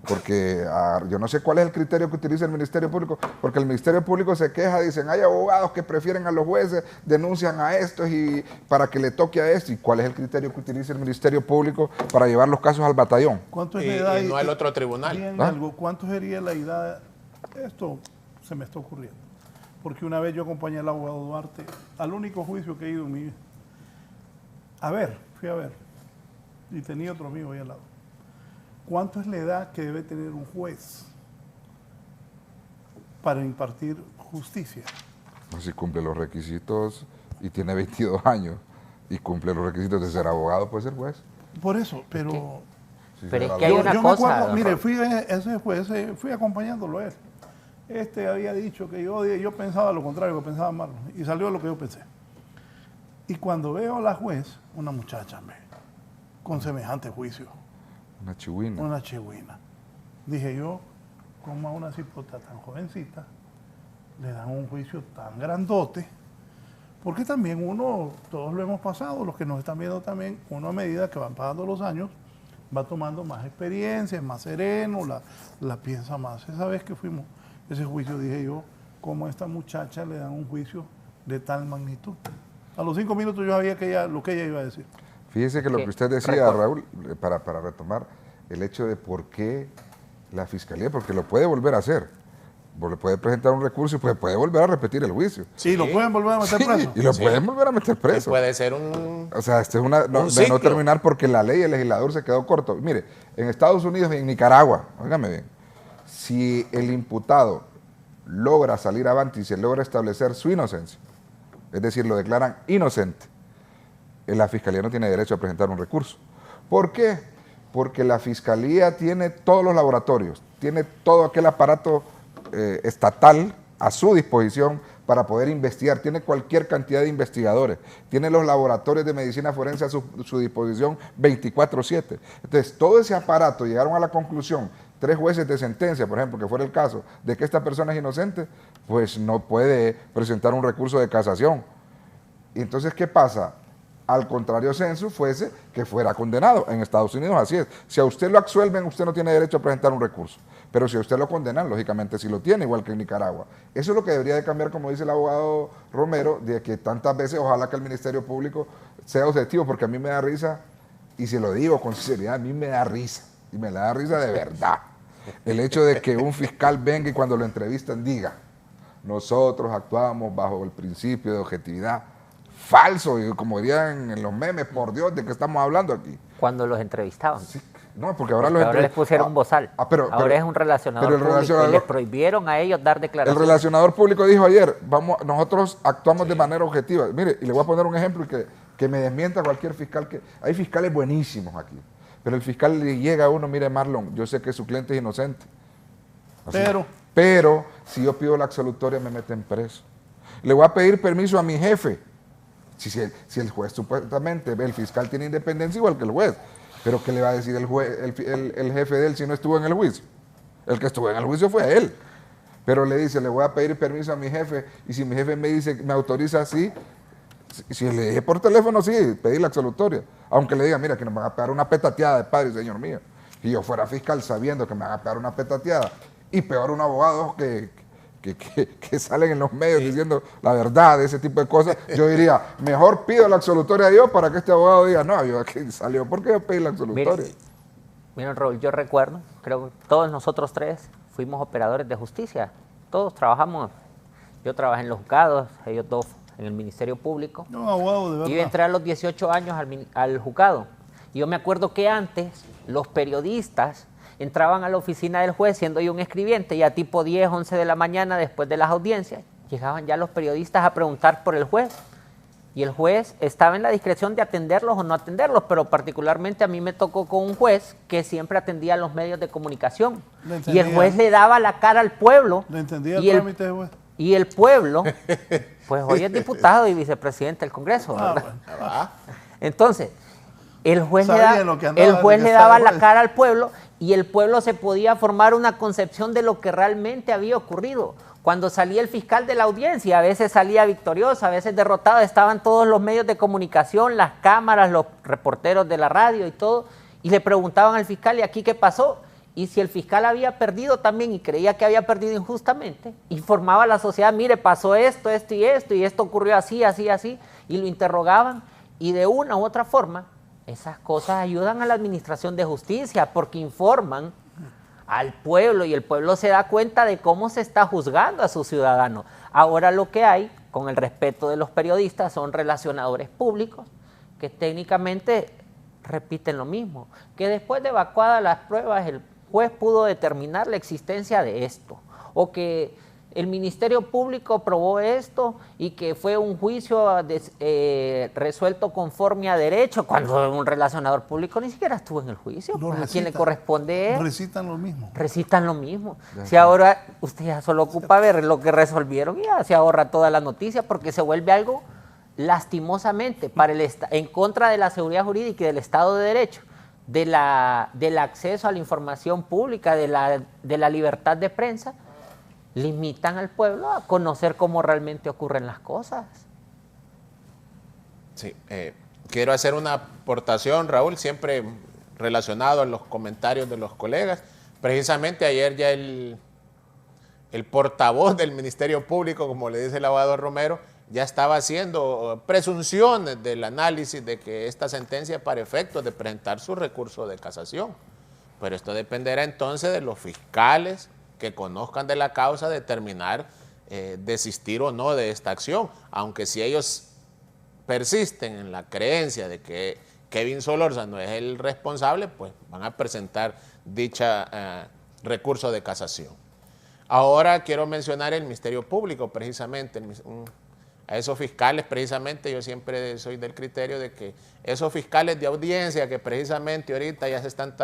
Porque yo no sé cuál es el criterio que utiliza el Ministerio Público, porque el Ministerio Público se queja, dicen, hay abogados que prefieren a los jueces, denuncian a estos y para que le toque a esto. ¿Y cuál es el criterio que utiliza el Ministerio Público para llevar los casos al batallón? ¿Cuánto es la edad? Y no al otro tribunal. ¿Cuánto sería la edad? Esto se me está ocurriendo. Porque una vez yo acompañé al abogado Duarte al único juicio que he ido en mi vida. Fui a ver. Y tenía otro amigo ahí al lado. ¿Cuánto es la edad que debe tener un juez para impartir justicia? Si cumple los requisitos y tiene 22 años y cumple los requisitos de ser abogado, puede ser juez. Por eso, pero... Pero es que hay una cosa... Me acuerdo, mire, fui acompañándolo a él. Había dicho que yo pensaba lo contrario, que pensaba mal, y salió lo que yo pensé. Y cuando veo a la juez, una muchacha, con semejante juicio. Una chihuina. Una chihuina. Dije yo, como a una cipota tan jovencita, le dan un juicio tan grandote, porque también todos lo hemos pasado, los que nos están viendo también, uno a medida que van pasando los años, va tomando más experiencia, es más sereno, la piensa más. Esa vez que fuimos a ese juicio, dije yo, cómo a esta muchacha le dan un juicio de tal magnitud. A los 5 minutos yo sabía lo que ella iba a decir. Fíjese que lo que usted decía, Raúl, para retomar el hecho de por qué la Fiscalía, porque lo puede volver a hacer, le puede presentar un recurso y puede volver a repetir el juicio. Sí, lo pueden volver a meter preso. Y lo pueden volver a meter preso. Puede ser un... O sea, esto es de no terminar porque la ley, el legislador se quedó corto. Mire, en Estados Unidos y en Nicaragua, óigame bien, si el imputado logra salir avante y se logra establecer su inocencia, es decir, lo declaran inocente, la Fiscalía no tiene derecho a presentar un recurso. ¿Por qué? Porque la Fiscalía tiene todos los laboratorios, tiene todo aquel aparato estatal a su disposición para poder investigar, tiene cualquier cantidad de investigadores, tiene los laboratorios de medicina forense a su disposición 24/7. Entonces, todo ese aparato llegaron a la conclusión, 3 jueces de sentencia, por ejemplo, que fuera el caso, de que esta persona es inocente, pues no puede presentar un recurso de casación. Y entonces, ¿qué pasa? Al contrario censo fuese que fuera condenado. En Estados Unidos así es. Si a usted lo absuelven, usted no tiene derecho a presentar un recurso. Pero si a usted lo condenan, lógicamente sí lo tiene, igual que en Nicaragua. Eso es lo que debería de cambiar, como dice el abogado Romero, de que tantas veces ojalá que el Ministerio Público sea objetivo, porque a mí me da risa, y se lo digo con sinceridad, a mí me da risa, y me da risa de verdad. El hecho de que un fiscal venga y cuando lo entrevistan diga, nosotros actuamos bajo el principio de objetividad. falso, y como dirían en los memes, por Dios, ¿de qué estamos hablando aquí? Cuando los entrevistaban. Sí, no, porque ahora Ahora les pusieron bozal. Ahora es un relacionador pero el público relacionador, y les prohibieron a ellos dar el declaraciones. relacionador público dijo ayer, nosotros actuamos de manera objetiva. Mire, y le voy a poner un ejemplo que me desmienta cualquier fiscal. Hay fiscales buenísimos aquí, pero el fiscal le llega a uno, mire Marlon, yo sé que su cliente es inocente. Así, pero si yo pido la absolutoria me meten preso. Le voy a pedir permiso a mi jefe. Si el juez supuestamente, el fiscal tiene independencia igual que el juez, pero ¿qué le va a decir el jefe de él si no estuvo en el juicio? El que estuvo en el juicio fue a él. Pero le dice, le voy a pedir permiso a mi jefe, y si mi jefe me dice, me autoriza así, si le dije por teléfono, sí, pedir la absolutoria. Aunque le diga, mira, que nos van a pegar una petateada de padre, señor mío. Y yo fuera fiscal sabiendo que me van a pegar una petateada, y peor un abogado que salen en los medios diciendo la verdad de ese tipo de cosas, yo diría, mejor pido la absolutoria yo para que este abogado diga, no, yo aquí salió, ¿por qué yo pedí la absolutoria? Miren, Raúl, yo recuerdo, creo que todos nosotros tres fuimos operadores de justicia, todos trabajamos, yo trabajé en los juzgados, ellos dos en el Ministerio Público, y yo entré a los 18 años al juzgado, y yo me acuerdo que antes los periodistas entraban a la oficina del juez, siendo yo un escribiente, y a tipo 10, 11 de la mañana, después de las audiencias, llegaban ya los periodistas a preguntar por el juez. Y el juez estaba en la discreción de atenderlos o no atenderlos, pero particularmente a mí me tocó con un juez que siempre atendía a los medios de comunicación. Y el juez le daba la cara al pueblo. ¿Le entendía el trámite de juez? Y el pueblo, pues hoy es diputado y vicepresidente del Congreso, ¿verdad? Bueno. Entonces, el juez le daba la cara al pueblo, y el pueblo se podía formar una concepción de lo que realmente había ocurrido. Cuando salía el fiscal de la audiencia, a veces salía victorioso, a veces derrotado, estaban todos los medios de comunicación, las cámaras, los reporteros de la radio y todo, y le preguntaban al fiscal, ¿y aquí qué pasó? Y si el fiscal había perdido también y creía que había perdido injustamente, informaba a la sociedad, mire, pasó esto, esto, y esto ocurrió así, así, así, y lo interrogaban, y de una u otra forma, esas cosas ayudan a la administración de justicia porque informan al pueblo y el pueblo se da cuenta de cómo se está juzgando a sus ciudadanos. Ahora lo que hay, con el respeto de los periodistas, son relacionadores públicos que técnicamente repiten lo mismo, que después de evacuadas las pruebas el juez pudo determinar la existencia de esto, o que el Ministerio Público probó esto y que fue un juicio resuelto conforme a derecho, cuando un relacionador público ni siquiera estuvo en el juicio. Pues a quien le corresponde recitan lo mismo. Recitan lo mismo. Si ahora usted ya solo ocupa ver lo que resolvieron y ya se ahorra toda la noticia, porque se vuelve algo lastimosamente en contra de la seguridad jurídica y del Estado de Derecho, del acceso a la información pública, de la libertad de prensa. Limitan al pueblo a conocer cómo realmente ocurren las cosas. Sí, quiero hacer una aportación, Raúl, siempre relacionado a los comentarios de los colegas. Precisamente ayer ya el portavoz del Ministerio Público, como le dice el abogado Romero, ya estaba haciendo presunciones del análisis de que esta sentencia para efectos de presentar su recurso de casación. Pero esto dependerá entonces de los fiscales que conozcan de la causa, determinar desistir o no de esta acción, aunque si ellos persisten en la creencia de que Kevin Solórzano es el responsable, pues van a presentar dicha recurso de casación. Ahora quiero mencionar el Ministerio Público, precisamente, a esos fiscales, precisamente, yo siempre soy del criterio de que esos fiscales de audiencia que precisamente ahorita ya se están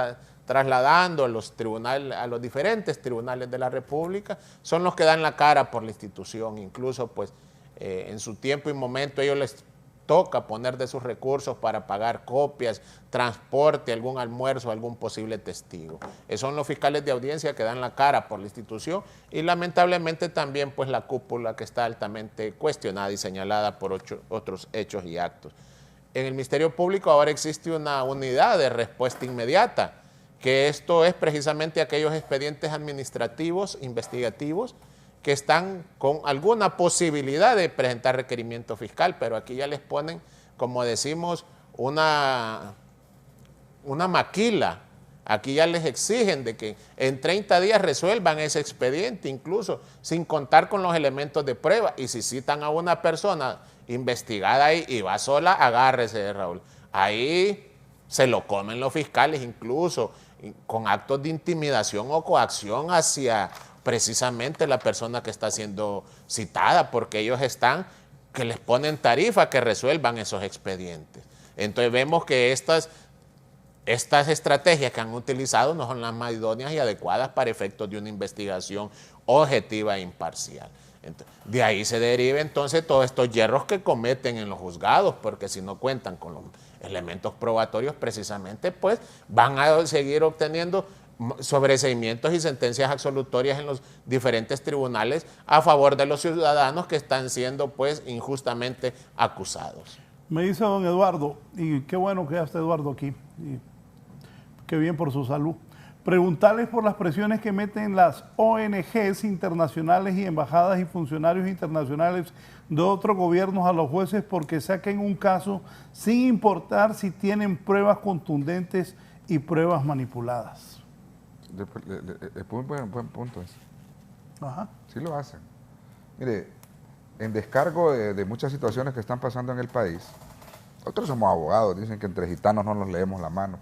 trasladando a los diferentes tribunales de la República, son los que dan la cara por la institución. Incluso pues en su tiempo y momento ellos les toca poner de sus recursos para pagar copias, transporte, algún almuerzo, algún posible testigo. Son los fiscales de audiencia que dan la cara por la institución, y lamentablemente también pues la cúpula, que está altamente cuestionada y señalada por otros hechos y actos. En el Ministerio Público ahora existe una unidad de respuesta inmediata, que esto es precisamente aquellos expedientes administrativos, investigativos, que están con alguna posibilidad de presentar requerimiento fiscal, pero aquí ya les ponen, como decimos, una maquila. Aquí ya les exigen de que en 30 días resuelvan ese expediente, incluso sin contar con los elementos de prueba. Y si citan a una persona investigada y va sola, agárrese, Raúl. Ahí se lo comen los fiscales, incluso con actos de intimidación o coacción hacia precisamente la persona que está siendo citada, porque ellos están, que les ponen tarifa que resuelvan esos expedientes. Entonces vemos que estas estrategias que han utilizado no son las más idóneas y adecuadas para efectos de una investigación objetiva e imparcial. Entonces, de ahí se deriva entonces todos estos hierros que cometen en los juzgados, porque si no cuentan con los elementos probatorios precisamente, pues van a seguir obteniendo sobreseimientos y sentencias absolutorias en los diferentes tribunales a favor de los ciudadanos que están siendo pues injustamente acusados. Me dice don Eduardo, y qué bueno que ya está Eduardo aquí, y qué bien por su salud, preguntarles por las presiones que meten las ONGs internacionales y embajadas y funcionarios internacionales de otros gobiernos a los jueces porque saquen un caso sin importar si tienen pruebas contundentes y pruebas manipuladas. Buen punto ese. Ajá. Sí lo hacen. Mire, en descargo de muchas situaciones que están pasando en el país, nosotros somos abogados, dicen que entre gitanos no nos leemos la mano.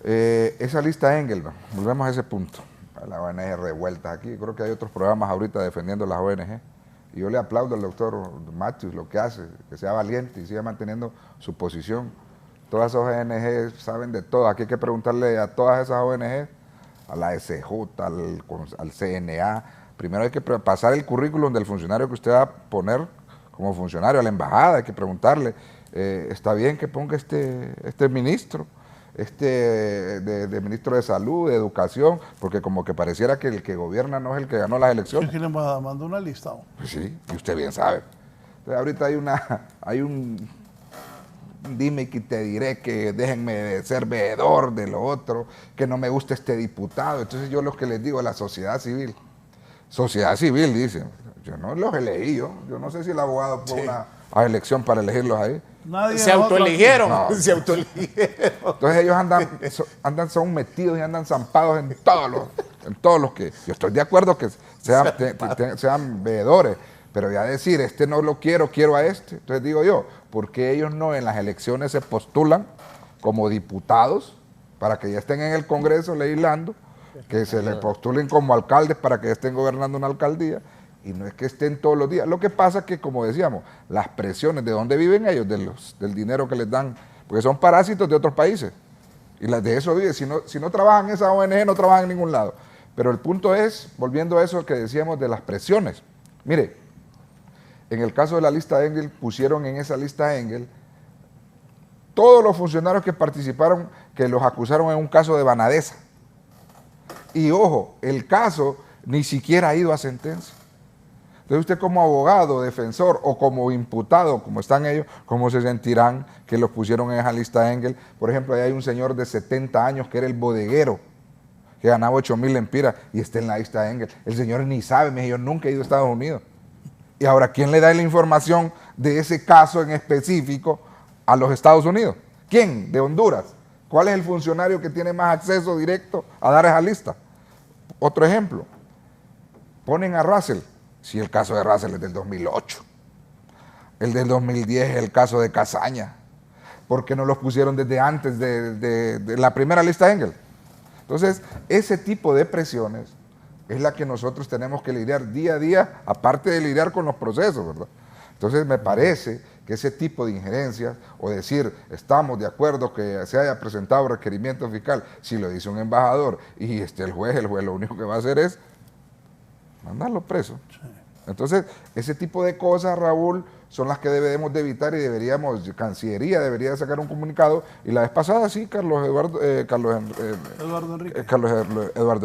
Esa lista Engelman, volvemos a ese punto. La ONG revueltas aquí, creo que hay otros programas ahorita defendiendo las ONG. Y yo le aplaudo al doctor Matthews lo que hace, que sea valiente y siga manteniendo su posición. Todas esas ONG saben de todo. Aquí hay que preguntarle a todas esas ONG, a la SJ, al CNA. Primero hay que pasar el currículum del funcionario que usted va a poner como funcionario a la embajada. Hay que preguntarle, ¿está bien que ponga este ministro? De ministro de Salud, de Educación, porque como que pareciera que el que gobierna no es el que ganó las elecciones. Es que le mandó una lista. Pues sí, y usted bien sabe. Entonces, ahorita hay un dime que te diré que déjenme de ser veedor de lo otro, que no me gusta este diputado. Entonces yo lo que les digo a la sociedad civil dicen, yo no los elegí yo no sé si el abogado fue a elección para elegirlos ahí. Se autoeligieron. No. Se autoeligieron. Entonces ellos son metidos y andan zampados en todos los que... Yo estoy de acuerdo que sean veedores, pero ya decir, no lo quiero a este. Entonces digo yo, ¿por qué ellos no en las elecciones se postulan como diputados para que ya estén en el Congreso legislando, que se les postulen como alcaldes para que estén gobernando una alcaldía? Y no es que estén todos los días. Lo que pasa es que, como decíamos, las presiones, ¿de dónde viven ellos? Del dinero que les dan, porque son parásitos de otros países. Y de eso viven. Si no trabajan en esa ONG, no trabajan en ningún lado. Pero el punto es, volviendo a eso que decíamos de las presiones. Mire, en el caso de la lista Engel, pusieron en esa lista Engel todos los funcionarios que participaron, que los acusaron en un caso de Banadesa. Y ojo, el caso ni siquiera ha ido a sentencia. Entonces usted como abogado, defensor o como imputado, como están ellos, ¿cómo se sentirán que los pusieron en esa lista Engel? Por ejemplo, ahí hay un señor de 70 años que era el bodeguero, que ganaba 8,000 lempiras y está en la lista Engel. El señor ni sabe, me dijo, yo nunca he ido a Estados Unidos. Y ahora, ¿quién le da la información de ese caso en específico a los Estados Unidos? ¿Quién? ¿De Honduras? ¿Cuál es el funcionario que tiene más acceso directo a dar esa lista? Otro ejemplo, ponen a Russell. Si el caso de Russell es del 2008, el del 2010 es el caso de Casaña, ¿por qué no los pusieron desde antes de la primera lista Engel? Entonces, ese tipo de presiones es la que nosotros tenemos que lidiar día a día, aparte de lidiar con los procesos, ¿verdad? Entonces, me parece que ese tipo de injerencias, o decir, estamos de acuerdo que se haya presentado requerimiento fiscal, si lo dice un embajador y el juez lo único que va a hacer es mandarlo preso. Entonces, ese tipo de cosas, Raúl, son las que debemos de evitar y Cancillería debería sacar un comunicado. Y la vez pasada, sí, Eduardo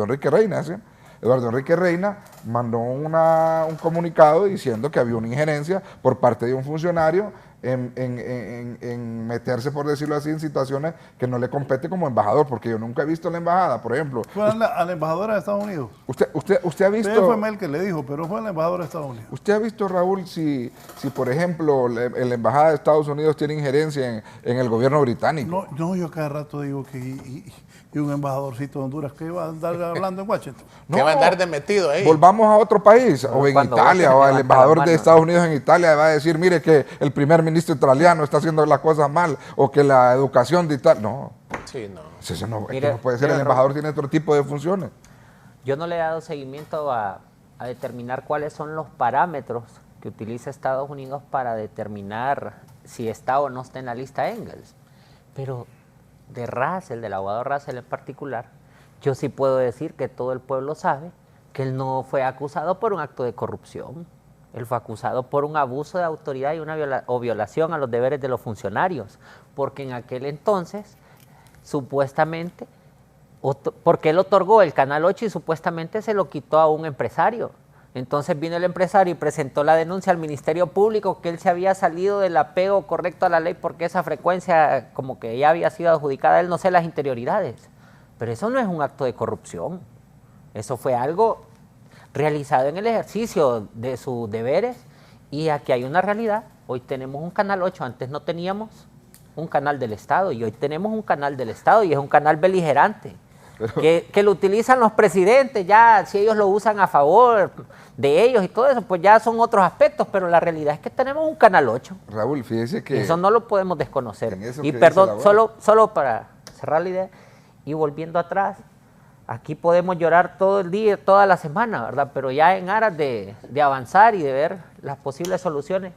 Enrique Reina, ¿sí? Eduardo Enrique Reina mandó un comunicado diciendo que había una injerencia por parte de un funcionario en meterse, por decirlo así, en situaciones que no le compete como embajador, porque yo nunca he visto la embajada, por ejemplo. Fue a la embajadora de Estados Unidos. Usted ha visto... Fue Mel que le dijo, pero fue a la embajadora de Estados Unidos. ¿Usted ha visto, Raúl, si por ejemplo, la embajada de Estados Unidos tiene injerencia en el gobierno británico? No, yo cada rato digo que y un embajadorcito de Honduras que va a andar hablando en Washington. Que va a andar de metido ahí. Volvamos a otro país, o en Italia, o el embajador de Estados Unidos en Italia va a decir, mire que el primer ministro italiano está haciendo las cosas mal, o que la educación de Italia... No, sí, no. Eso no, Mire, no puede ser, el embajador tiene otro tipo de funciones. Yo no le he dado seguimiento a determinar cuáles son los parámetros que utiliza Estados Unidos para determinar si está o no está en la lista Engels. Pero de Russell, del abogado Russell en particular, yo sí puedo decir que todo el pueblo sabe que él no fue acusado por un acto de corrupción. Él fue acusado por un abuso de autoridad y una violación a los deberes de los funcionarios, porque en aquel entonces, supuestamente, porque él otorgó el Canal 8 y supuestamente se lo quitó a un empresario. Entonces vino el empresario y presentó la denuncia al Ministerio Público que él se había salido del apego correcto a la ley porque esa frecuencia como que ya había sido adjudicada a él, no sé las interioridades. Pero eso no es un acto de corrupción. Eso fue algo realizado en el ejercicio de sus deberes y aquí hay una realidad. Hoy tenemos un Canal 8, antes no teníamos un canal del Estado y hoy tenemos un canal del Estado y es un canal beligerante. Que lo utilizan los presidentes, ya si ellos lo usan a favor de ellos y todo eso, pues ya son otros aspectos, pero la realidad es que tenemos un Canal 8. Raúl, fíjese que... Eso no lo podemos desconocer. Y perdón, solo para cerrar la idea, y volviendo atrás, aquí podemos llorar todo el día, toda la semana, ¿verdad? Pero ya en aras de avanzar y de ver las posibles soluciones,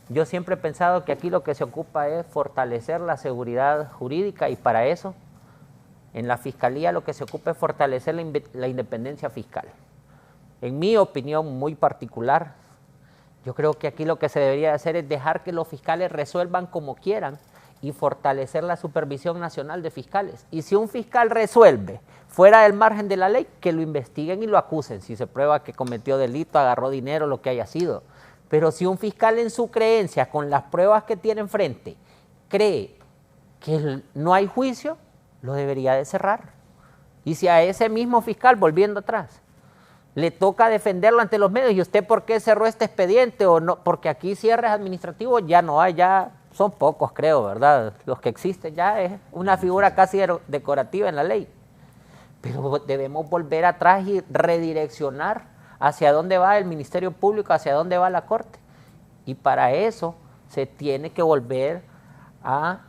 yo siempre he pensado que aquí lo que se ocupa es fortalecer la seguridad jurídica y para eso en la Fiscalía lo que se ocupa es fortalecer la independencia fiscal. En mi opinión muy particular, yo creo que aquí lo que se debería hacer es dejar que los fiscales resuelvan como quieran y fortalecer la supervisión nacional de fiscales. Y si un fiscal resuelve fuera del margen de la ley, que lo investiguen y lo acusen, si se prueba que cometió delito, agarró dinero, lo que haya sido. Pero si un fiscal en su creencia, con las pruebas que tiene enfrente, cree que no hay juicio, lo debería de cerrar. Y si a ese mismo fiscal, volviendo atrás, le toca defenderlo ante los medios, ¿y usted por qué cerró este expediente? O no, porque aquí cierres administrativos ya no hay, ya son pocos creo, ¿verdad? Los que existen ya es una figura casi decorativa en la ley. Pero debemos volver atrás y redireccionar hacia dónde va el Ministerio Público, hacia dónde va la Corte. Y para eso se tiene que volver a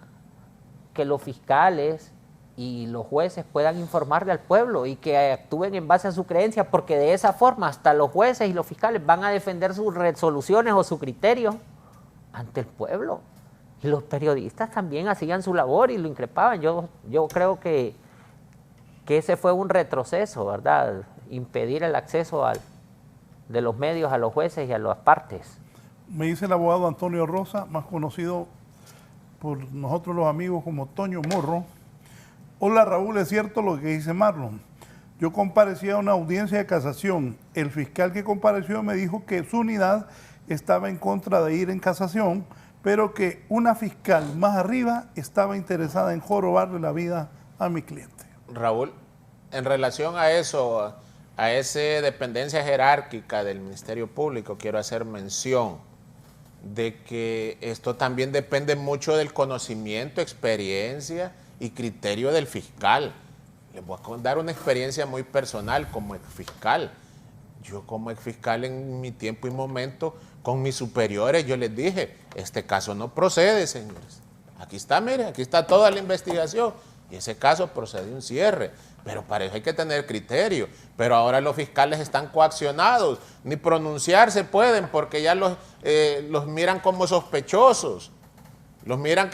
que los fiscales y los jueces puedan informarle al pueblo y que actúen en base a su creencia, porque de esa forma hasta los jueces y los fiscales van a defender sus resoluciones o su criterio ante el pueblo. Y los periodistas también hacían su labor y lo increpaban. Yo creo que ese fue un retroceso, ¿verdad? Impedir el acceso de los medios a los jueces y a las partes. Me dice el abogado Antonio Rosa, más conocido por nosotros los amigos como Toño Morro. Hola Raúl, es cierto lo que dice Marlon. Yo comparecí a una audiencia de casación. El fiscal que compareció me dijo que su unidad estaba en contra de ir en casación, pero que una fiscal más arriba estaba interesada en jorobarle la vida a mi cliente. Raúl, en relación a eso, a esa dependencia jerárquica del Ministerio Público, quiero hacer mención de que esto también depende mucho del conocimiento, experiencia y criterio del fiscal. Les voy a dar una experiencia muy personal como exfiscal. Yo como exfiscal en mi tiempo y momento con mis superiores, yo les dije, este caso no procede, señores. Aquí está, mire, aquí está toda la investigación y ese caso procede un cierre. Pero para eso hay que tener criterio. Pero ahora los fiscales están coaccionados, ni pronunciarse pueden porque ya los miran como sospechosos. Los miran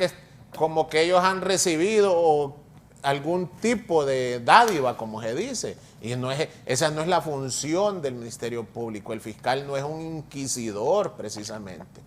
como que ellos han recibido algún tipo de dádiva, como se dice. Y esa no es la función del Ministerio Público. El fiscal no es un inquisidor, precisamente.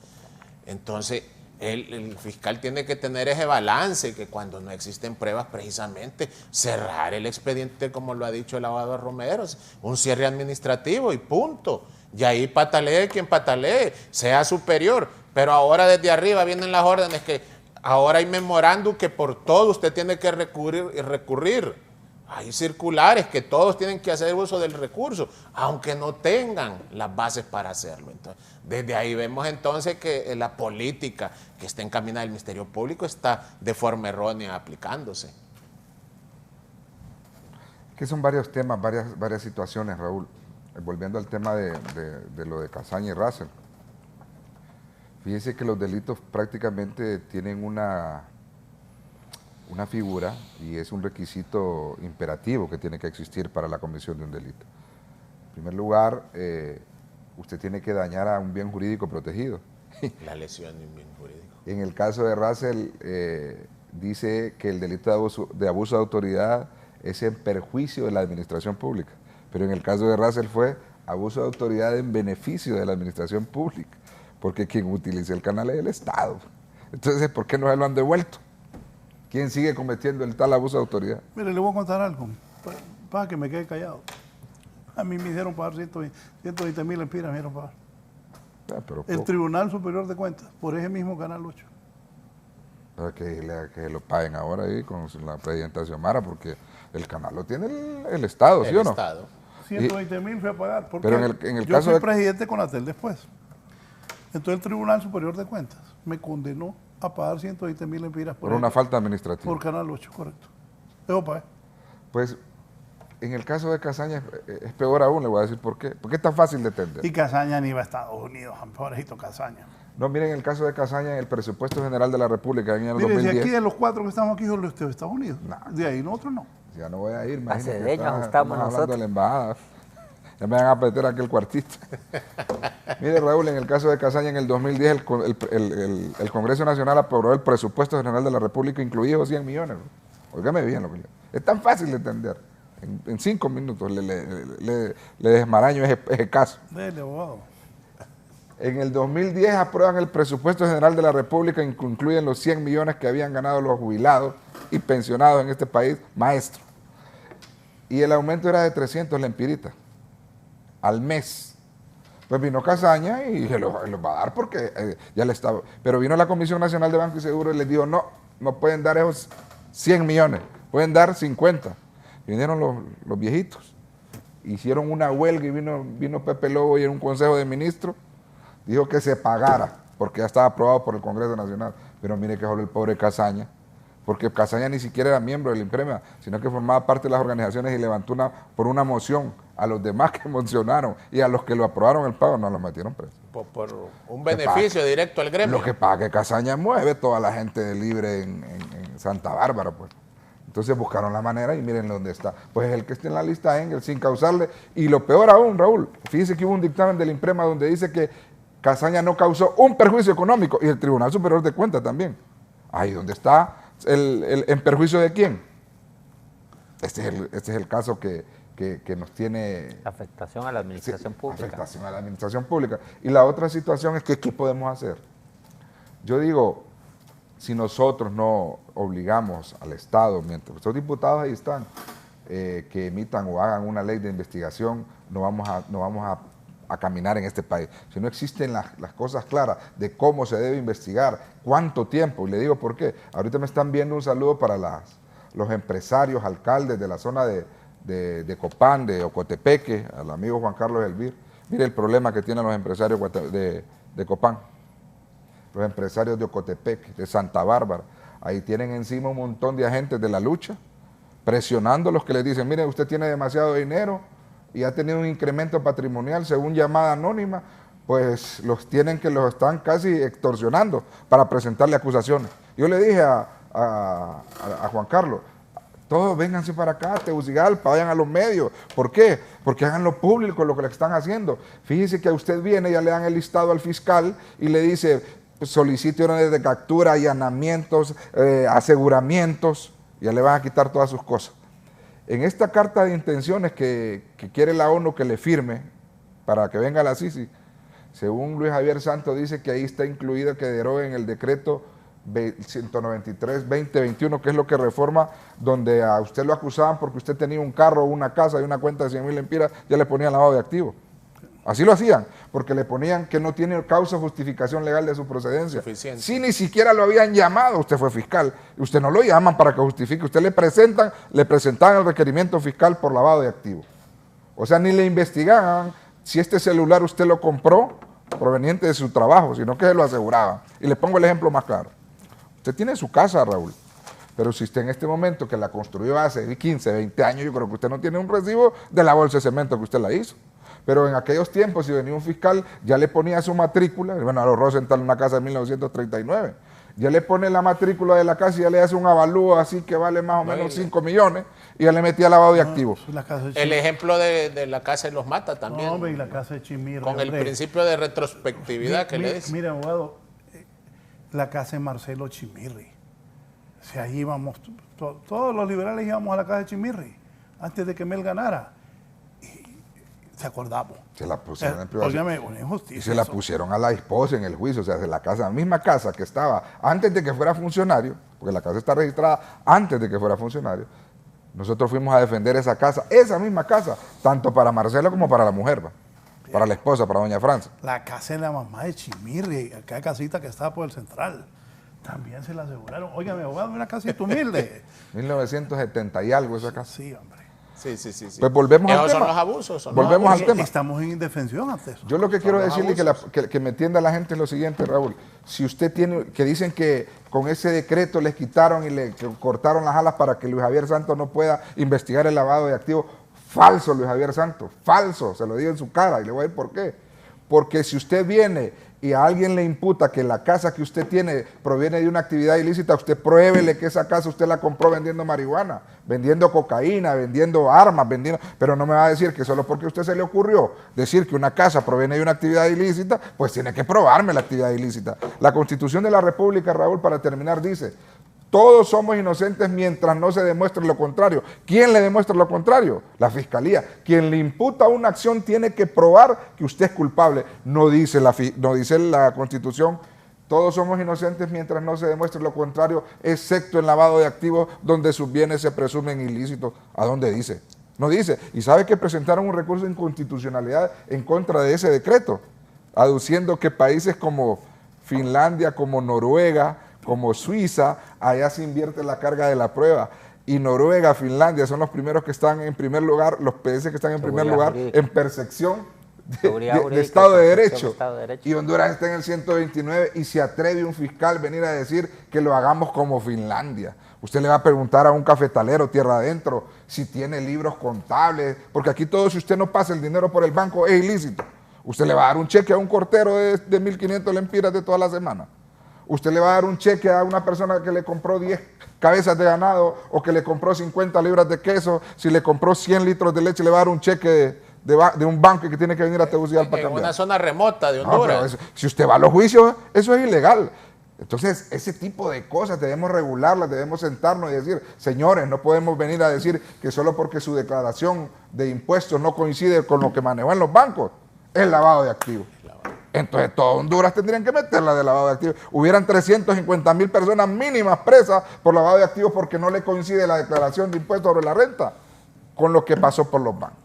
Entonces, el fiscal tiene que tener ese balance, que cuando no existen pruebas, precisamente, cerrar el expediente, como lo ha dicho el abogado Romero, un cierre administrativo y punto. Y ahí patalee quien patalee, sea superior. Pero ahora desde arriba vienen las órdenes que ahora hay memorándum que por todo usted tiene que recurrir. Hay circulares que todos tienen que hacer uso del recurso, aunque no tengan las bases para hacerlo. Entonces, desde ahí vemos entonces que la política que está encaminada del Ministerio Público está de forma errónea aplicándose. Que son varios temas, varias situaciones, Raúl. Volviendo al tema de lo de Casaña y Russell. Fíjese que los delitos prácticamente tienen una figura y es un requisito imperativo que tiene que existir para la comisión de un delito. En primer lugar, usted tiene que dañar a un bien jurídico protegido. La lesión de un bien jurídico. En el caso de Russell, dice que el delito de abuso de autoridad es en perjuicio de la administración pública, pero en el caso de Russell fue abuso de autoridad en beneficio de la administración pública, porque quien utiliza el canal es el Estado. Entonces, ¿por qué no se lo han devuelto? ¿Quién sigue cometiendo el tal abuso de autoridad? Mire, le voy a contar algo, para que me quede callado. A mí me hicieron pagar 120 mil lempiras, me hicieron pagar. Pero El Tribunal Superior de Cuentas, por ese mismo Canal 8. Para que lo paguen ahora ahí con la presidenta Xiomara, porque el canal lo tiene el Estado, ¿sí o no? Estado. 120 mil fui a pagar, porque pero en el yo caso fui de... presidente con Conatel después. Entonces el Tribunal Superior de Cuentas me condenó a pagar 120 mil lempiras Por una falta administrativa. por Canal 8, correcto. Eso pagué. Pues en el caso de Casaña es peor aún, le voy a decir por qué. Porque es tan fácil de entender. Y Casaña ni iba a Estados Unidos, pobrecito Casaña. No, miren el caso de Casaña en el presupuesto general de la República en el Mire, 2010. si aquí de los 4 que estamos aquí, solo usted de Estados Unidos. De ahí nosotros no. Ya no voy a ir, imagínate. Hace de ellos estamos hablando nosotros. de la embajada. Ya me van a meter aquel cuartito. Mire, Raúl, en el caso de Casaña en el 2010 el Congreso Nacional aprobó el presupuesto general de la República, incluidos 100 millones. Óigame bien lo que es tan fácil de entender. En 5 minutos le desmaraño ese caso. Dele, abogado. En el 2010 aprueban el presupuesto general de la República, incluyen los 100 millones que habían ganado los jubilados y pensionados en este país, maestros. Y el aumento era de 300 lempiritas al mes. Pues vino Casaña y se los va a dar porque ya le estaba. Pero vino la Comisión Nacional de Banco y Seguro y les dijo, no pueden dar esos 100 millones, pueden dar 50. Vinieron los viejitos, hicieron una huelga y vino Pepe Lobo y en un consejo de ministros dijo que se pagara, porque ya estaba aprobado por el Congreso Nacional. Pero mire que solo el pobre Casaña, porque Casaña ni siquiera era miembro del IMPREMA, sino que formaba parte de las organizaciones y levantó por una moción a los demás que mencionaron y a los que lo aprobaron el pago, no los metieron presos. Por un beneficio directo al gremio. Lo que pasa es que Casaña mueve toda la gente libre en Santa Bárbara, pues. Entonces buscaron la manera y miren dónde está. Pues el que está en la lista Engel, sin causarle. Y lo peor aún, Raúl, fíjese que hubo un dictamen del IMPREMA donde dice que Casaña no causó un perjuicio económico y el Tribunal Superior de Cuentas también. Ahí donde está en perjuicio de quién. Este es el caso que nos tiene... Afectación a la administración pública. Afectación a la administración pública. Y la otra situación es que ¿qué podemos hacer? Yo digo, si nosotros no obligamos al Estado, mientras los diputados ahí están, que emitan o hagan una ley de investigación, no vamos a caminar en este país. Si no existen las cosas claras de cómo se debe investigar, cuánto tiempo, y le digo por qué. Ahorita me están viendo un saludo para los empresarios, alcaldes de la zona de Copán, de Ocotepeque, al amigo Juan Carlos Elvir. Mire el problema que tienen los empresarios de Copán, los empresarios de Ocotepeque, de Santa Bárbara. Ahí tienen encima un montón de agentes de la lucha, presionando a los que les dicen, mire, usted tiene demasiado dinero y ha tenido un incremento patrimonial según llamada anónima, pues los están casi extorsionando para presentarle acusaciones. Yo le dije a Juan Carlos, todos vénganse para acá, Tegucigalpa, vayan a los medios. ¿Por qué? Porque háganlo público lo que le están haciendo. Fíjese que a usted viene, ya le dan el listado al fiscal y le dice, solicite órdenes de captura, allanamientos, aseguramientos, ya le van a quitar todas sus cosas. En esta carta de intenciones que quiere la ONU que le firme para que venga la Sisi, según Luis Javier Santos dice que ahí está incluido que deroguen el decreto 193-2021, que es lo que reforma, donde a usted lo acusaban porque usted tenía un carro, una casa y una cuenta de 100.000 lempiras, ya le ponían lavado de activos. Así lo hacían, porque le ponían que no tiene causa o justificación legal de su procedencia. Suficiente. Si ni siquiera lo habían llamado, usted fue fiscal, usted no lo llaman para que justifique, usted le presentaban el requerimiento fiscal por lavado de activos. O sea, ni le investigaban si este celular usted lo compró proveniente de su trabajo, sino que se lo aseguraban. Y le pongo el ejemplo más claro. Usted tiene su casa, Raúl, pero si usted en este momento que la construyó hace 15, 20 años, yo creo que usted no tiene un recibo de la bolsa de cemento que usted la hizo. Pero en aquellos tiempos, si venía un fiscal, ya le ponía su matrícula, bueno, a los Rosenthal una casa de 1939, ya le pone la matrícula de la casa y ya le hace un avalúo así que vale más o menos 5 millones y ya le metía lavado de activos. El ejemplo de la casa de los Mata también. No, hombre, y la casa de Chimirri. Con el principio de retrospectividad que le dice. Mire, abogado, la casa de Marcelo Chimirri. O sea, ahí íbamos, todos los liberales íbamos a la casa de Chimirri antes de que Mel ganara. Se acordamos. Se la pusieron en privacidad. Óigame, una injusticia. Y se la pusieron a la esposa en el juicio, o sea, de la casa, la misma casa que estaba antes de que fuera funcionario, porque la casa está registrada antes de que fuera funcionario. Nosotros fuimos a defender esa casa, esa misma casa, tanto para Marcelo como para la mujer, ¿va? Para la esposa, para doña Francia. La casa de la mamá de Chimirri, aquella casita que estaba por el Central, también se la aseguraron. Óigame, abogado, una casita humilde. 1970 y algo esa casa. Sí, hombre. Sí. Pues volvemos al Esos tema. son los abusos. Volvemos al tema. Estamos en indefensión ante eso. Yo lo que quiero decirle que me entienda la gente es lo siguiente, Raúl. Si usted tiene, que dicen que con ese decreto les quitaron y le cortaron las alas para que Luis Javier Santos no pueda investigar el lavado de activos, falso, Luis Javier Santos, falso, se lo digo en su cara y le voy a decir por qué. Porque si usted viene y a alguien le imputa que la casa que usted tiene proviene de una actividad ilícita, usted pruébele que esa casa usted la compró vendiendo marihuana, vendiendo cocaína, vendiendo armas, pero no me va a decir que solo porque a usted se le ocurrió decir que una casa proviene de una actividad ilícita, pues tiene que probarme la actividad ilícita. La Constitución de la República, Raúl, para terminar, dice: todos somos inocentes mientras no se demuestre lo contrario. ¿Quién le demuestra lo contrario? La Fiscalía. Quien le imputa una acción tiene que probar que usted es culpable. No dice la Constitución, todos somos inocentes mientras no se demuestre lo contrario, excepto en lavado de activos donde sus bienes se presumen ilícitos. ¿A dónde dice? No dice. ¿Y sabe que presentaron un recurso de inconstitucionalidad en contra de ese decreto? Aduciendo que países como Finlandia, como Noruega, como Suiza, allá se invierte la carga de la prueba. Y Noruega, Finlandia son los primeros que están en primer lugar, los países que están en primer lugar en percepción de Estado de Derecho. Y Honduras está en el 129 y se atreve un fiscal venir a decir que lo hagamos como Finlandia. Usted le va a preguntar a un cafetalero tierra adentro si tiene libros contables, porque aquí todo, si usted no pasa el dinero por el banco, es ilícito. Usted le va a dar un cheque a un cortero de 1.500 lempiras de toda la semana. Usted le va a dar un cheque a una persona que le compró 10 cabezas de ganado o que le compró 50 libras de queso. Si le compró 100 litros de leche, le va a dar un cheque de un banco que tiene que venir a Tegucigalpa para cambiar. En una zona remota de Honduras. Si usted va a los juicios, eso es ilegal. Entonces, ese tipo de cosas debemos regularlas, debemos sentarnos y decir: señores, no podemos venir a decir que solo porque su declaración de impuestos no coincide con lo que manejó en los bancos, es lavado de activos. Entonces todo Honduras tendrían que meterla de lavado de activos. Hubieran 350,000 personas mínimas presas por lavado de activos porque no le coincide la declaración de impuestos sobre la renta con lo que pasó por los bancos.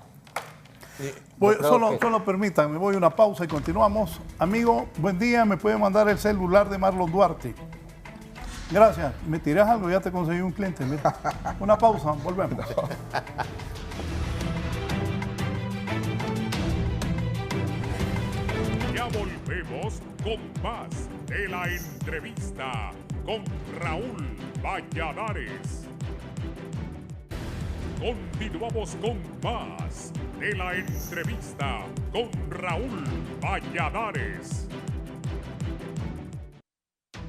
Solo permítanme, voy a una pausa y continuamos. Amigo, buen día, me puede mandar el celular de Marlon Duarte. Gracias, me tirás algo, ya te conseguí un cliente. Mira. Una pausa, volvemos. Ya volvemos con más de la entrevista con Raúl Valladares. Continuamos con más de la entrevista con Raúl Valladares.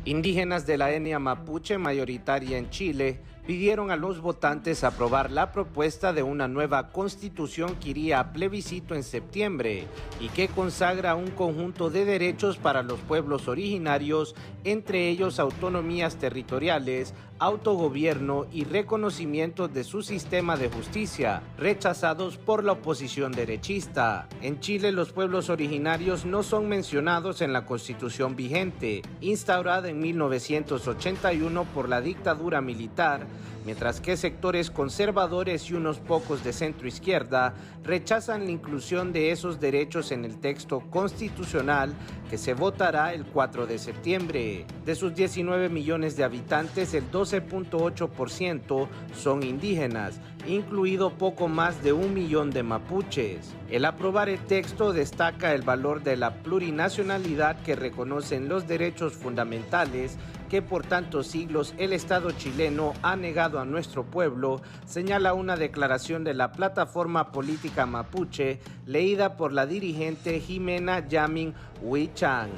Indígenas de la etnia mapuche, mayoritaria en Chile, pidieron a los votantes aprobar la propuesta de una nueva constitución que iría a plebiscito en septiembre y que consagra un conjunto de derechos para los pueblos originarios, entre ellos autonomías territoriales, autogobierno y reconocimiento de su sistema de justicia, rechazados por la oposición derechista. En Chile, los pueblos originarios no son mencionados en la constitución vigente, instaurada en 1981 por la dictadura militar, mientras que sectores conservadores y unos pocos de centro izquierda rechazan la inclusión de esos derechos en el texto constitucional que se votará el 4 de septiembre. De sus 19 millones de habitantes, el 12.8% son indígenas, incluido poco más de 1 millón de mapuches. El aprobar el texto destaca el valor de la plurinacionalidad que reconocen los derechos fundamentales que por tantos siglos el Estado chileno ha negado a nuestro pueblo, señala una declaración de la plataforma política mapuche leída por la dirigente Jimena Yamin Huichan.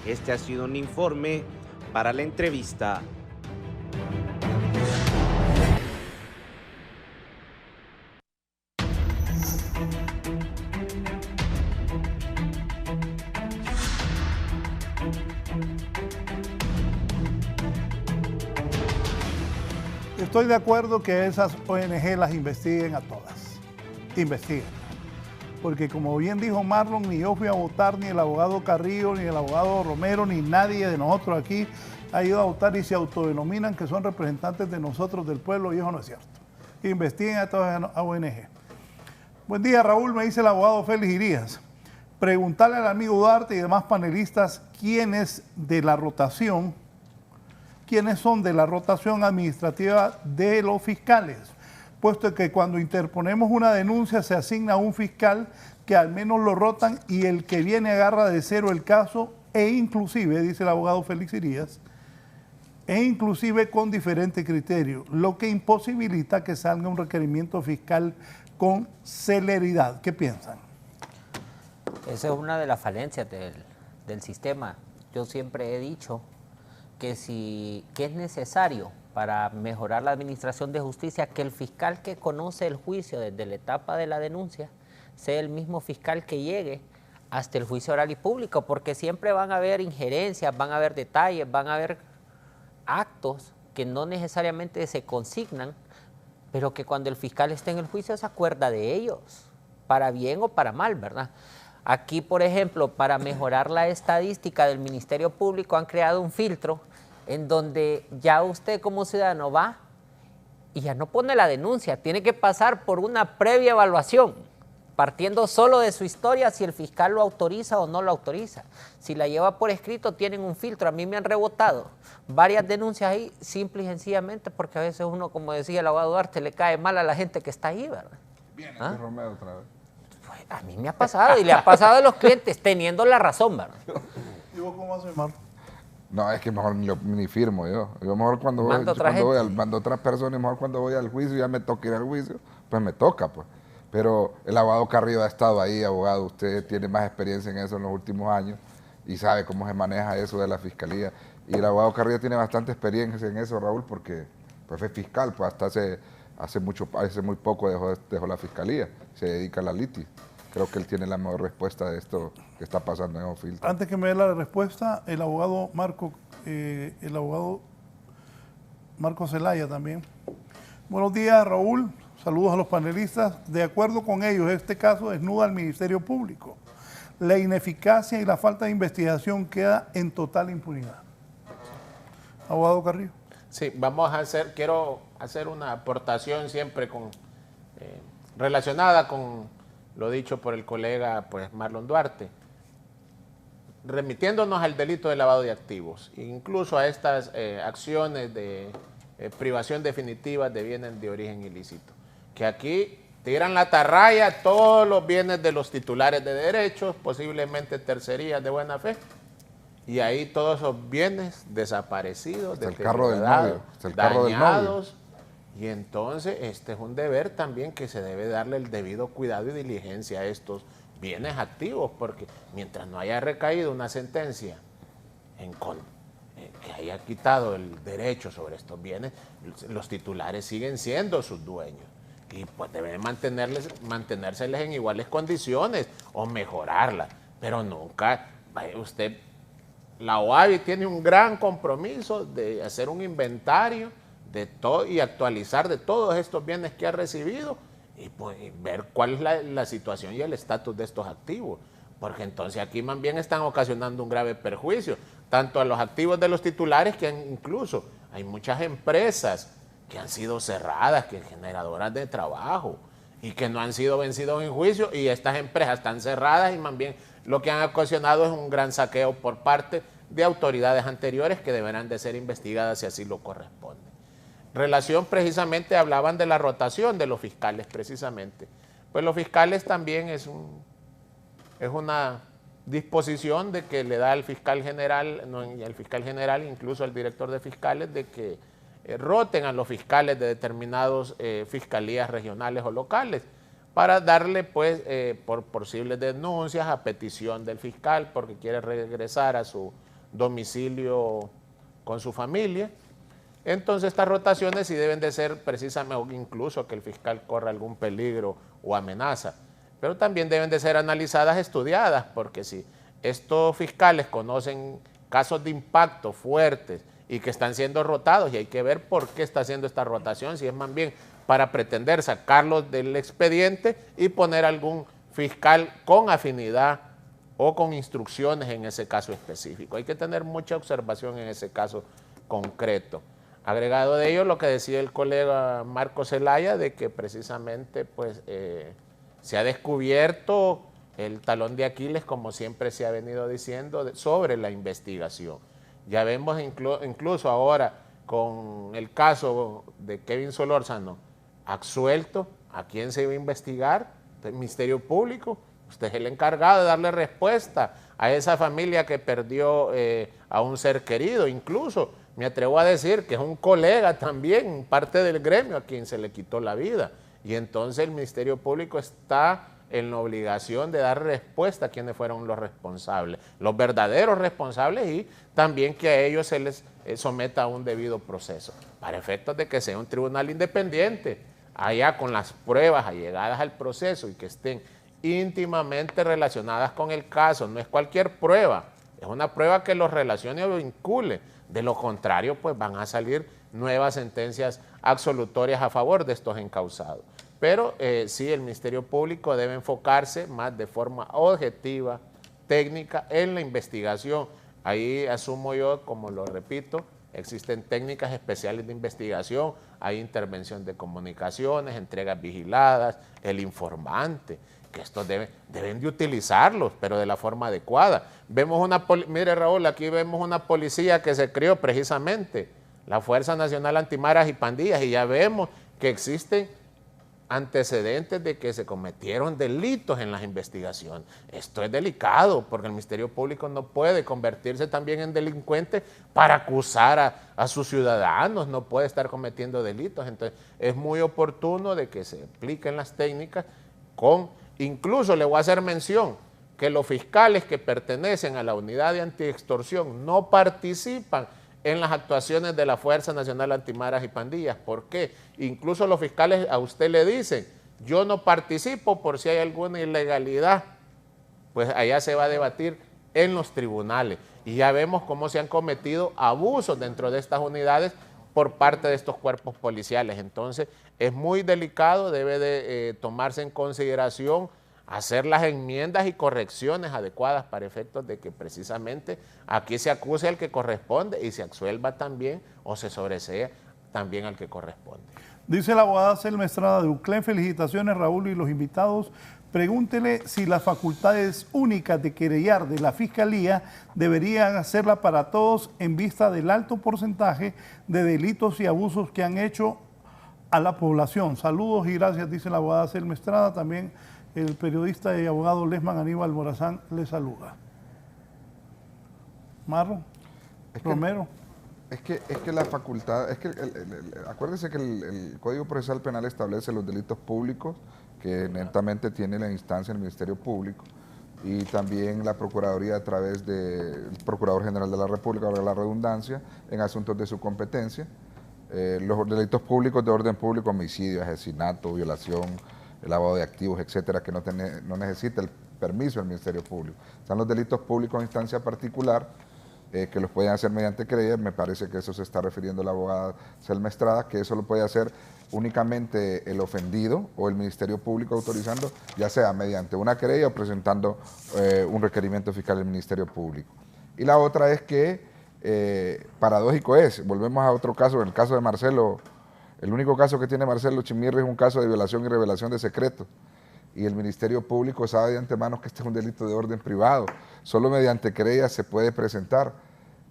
Este ha sido un informe para la entrevista. Estoy de acuerdo que esas ONG las investiguen a todas. Investiguen. Porque como bien dijo Marlon, ni yo fui a votar, ni el abogado Carrillo, ni el abogado Romero, ni nadie de nosotros aquí ha ido a votar y se autodenominan que son representantes de nosotros, del pueblo, y eso no es cierto. Investiguen a todas las ONG. Buen día, Raúl, me dice el abogado Félix Irías. Preguntarle al amigo Duarte y demás panelistas quiénes son de la rotación administrativa de los fiscales, puesto que cuando interponemos una denuncia se asigna a un fiscal que al menos lo rotan y el que viene agarra de cero el caso e inclusive, dice el abogado Félix Irías, e inclusive con diferente criterio, lo que imposibilita que salga un requerimiento fiscal con celeridad. ¿Qué piensan? Esa es una de las falencias del sistema. Yo siempre he dicho que es necesario para mejorar la administración de justicia que el fiscal que conoce el juicio desde la etapa de la denuncia sea el mismo fiscal que llegue hasta el juicio oral y público, porque siempre van a haber injerencias, van a haber detalles, van a haber actos que no necesariamente se consignan, pero que cuando el fiscal esté en el juicio se acuerda de ellos, para bien o para mal, ¿verdad? Aquí, por ejemplo, para mejorar la estadística del Ministerio Público han creado un filtro en donde ya usted como ciudadano va y ya no pone la denuncia, tiene que pasar por una previa evaluación, partiendo solo de su historia, si el fiscal lo autoriza o no lo autoriza. Si la lleva por escrito, tienen un filtro. A mí me han rebotado varias denuncias ahí, simple y sencillamente porque a veces uno, como decía el abogado Duarte, le cae mal a la gente que está ahí, ¿verdad? Viene ¿Ah? Romero otra vez. Pues a mí me ha pasado y le ha pasado a los clientes teniendo la razón, ¿verdad? ¿Y vos cómo haces, Marlon? No, es que mejor ni firmo yo. Yo mejor cuando mando otras personas, mejor cuando voy al juicio, ya me toca ir al juicio, pues me toca, pues. Pero el abogado Carrillo ha estado ahí, abogado, usted tiene más experiencia en eso en los últimos años y sabe cómo se maneja eso de la fiscalía. Y el abogado Carrillo tiene bastante experiencia en eso, Raúl, porque pues fue fiscal, pues hasta hace muy poco dejó la fiscalía, se dedica a la litis. Creo que él tiene la mejor respuesta de esto que está pasando en Ofiltro. Antes que me dé la respuesta, el abogado Marco Zelaya también. Buenos días, Raúl. Saludos a los panelistas. De acuerdo con ellos, este caso desnuda al Ministerio Público. La ineficacia y la falta de investigación queda en total impunidad. Abogado Carrillo. Sí, quiero hacer una aportación siempre relacionada con lo dicho por el colega Marlon Duarte, remitiéndonos al delito de lavado de activos, incluso a estas acciones de privación definitiva de bienes de origen ilícito, que aquí tiran la atarraya a todos los bienes de los titulares de derechos, posiblemente tercerías de buena fe, y ahí todos esos bienes desaparecidos, el carro del novio, dañados. Y entonces este es un deber también que se debe darle el debido cuidado y diligencia a estos bienes activos, porque mientras no haya recaído una sentencia que haya quitado el derecho sobre estos bienes, los titulares siguen siendo sus dueños y pues deben mantenérseles en iguales condiciones o mejorarlas, pero nunca, la OAVI tiene un gran compromiso de hacer un inventario de todo y actualizar de todos estos bienes que ha recibido y pues, ver cuál es la situación y el estatus de estos activos, porque entonces aquí más bien están ocasionando un grave perjuicio, tanto a los activos de los titulares que incluso hay muchas empresas que han sido cerradas, que generadoras de trabajo y que no han sido vencidos en juicio, y estas empresas están cerradas y más bien lo que han ocasionado es un gran saqueo por parte de autoridades anteriores que deberán de ser investigadas si así lo corresponde. Relación precisamente, hablaban de la rotación de los fiscales precisamente. Pues los fiscales también es una disposición de que le da al fiscal general, incluso al director de fiscales, de que roten a los fiscales de determinados fiscalías regionales o locales para darle pues por posibles denuncias a petición del fiscal porque quiere regresar a su domicilio con su familia. Entonces estas rotaciones sí deben de ser precisamente, o incluso que el fiscal corra algún peligro o amenaza, pero también deben de ser analizadas, estudiadas, porque si estos fiscales conocen casos de impacto fuertes y que están siendo rotados, y hay que ver por qué está haciendo esta rotación, si es más bien para pretender sacarlos del expediente y poner algún fiscal con afinidad o con instrucciones en ese caso específico. Hay que tener mucha observación en ese caso concreto. Agregado de ello, lo que decía el colega Marco Zelaya, de que precisamente pues, se ha descubierto el talón de Aquiles, como siempre se ha venido diciendo, sobre la investigación. Ya vemos incluso ahora con el caso de Kevin Solórzano absuelto, ¿a quién se iba a investigar? El Ministerio Público. Usted es el encargado de darle respuesta a esa familia que perdió a un ser querido. Incluso me atrevo a decir que es un colega también, parte del gremio, a quien se le quitó la vida. Y entonces el Ministerio Público está en la obligación de dar respuesta a quienes fueron los responsables, los verdaderos responsables, y también que a ellos se les someta a un debido proceso, para efectos de que sea un tribunal independiente, allá con las pruebas allegadas al proceso y que estén íntimamente relacionadas con el caso. No es cualquier prueba, es una prueba que los relacione o vincule. De lo contrario, pues van a salir nuevas sentencias absolutorias a favor de estos encausados. Pero sí, el Ministerio Público debe enfocarse más de forma objetiva, técnica, en la investigación. Ahí asumo yo, como lo repito, existen técnicas especiales de investigación, hay intervención de comunicaciones, entregas vigiladas, el informante, que estos deben de utilizarlos, pero de la forma adecuada. Vemos mire Raúl, aquí vemos una policía que se creó precisamente, la Fuerza Nacional Antimaras y Pandillas, y ya vemos que existen antecedentes de que se cometieron delitos en las investigaciones. Esto es delicado porque el Ministerio Público no puede convertirse también en delincuente para acusar a sus ciudadanos, no puede estar cometiendo delitos. Entonces es muy oportuno de que se apliquen las técnicas incluso le voy a hacer mención que los fiscales que pertenecen a la unidad de antiextorsión no participan en las actuaciones de la Fuerza Nacional Antimaras y Pandillas. ¿Por qué? Incluso los fiscales a usted le dicen, yo no participo por si hay alguna ilegalidad. Pues allá se va a debatir en los tribunales. Y ya vemos cómo se han cometido abusos dentro de estas unidades por parte de estos cuerpos policiales. Entonces, es muy delicado, debe de tomarse en consideración hacer las enmiendas y correcciones adecuadas para efectos de que precisamente aquí se acuse al que corresponde y se absuelva también o se sobresea también al que corresponde. Dice la abogada Selma Estrada de UCLEN, felicitaciones Raúl y los invitados. Pregúntele si las facultades únicas de querellar de la Fiscalía deberían hacerla para todos en vista del alto porcentaje de delitos y abusos que han hecho a la población. Saludos y gracias, dice la abogada Selma Estrada. También el periodista y abogado Lesman Aníbal Morazán le saluda. Marro, Romero. Es que la facultad, acuérdense que el Código Procesal Penal establece los delitos públicos, que netamente tiene la instancia del Ministerio Público, y también la Procuraduría a través del Procurador General de la República, valga la redundancia, en asuntos de su competencia. Los delitos públicos de orden público, homicidio, asesinato, violación, el lavado de activos, etcétera, que no necesita el permiso del Ministerio Público. Están los delitos públicos en instancia particular, que los pueden hacer mediante querella. Me parece que eso se está refiriendo la abogada Selma Estrada, que eso lo puede hacer únicamente el ofendido o el Ministerio Público autorizando, ya sea mediante una querella o presentando un requerimiento fiscal del Ministerio Público. Y la otra es que, paradójico es, volvemos a otro caso, en el caso de Marcelo El único caso que tiene Marcelo Chimirri es un caso de violación y revelación de secretos. Y el Ministerio Público sabe de antemano que este es un delito de orden privado. Solo mediante querella se puede presentar,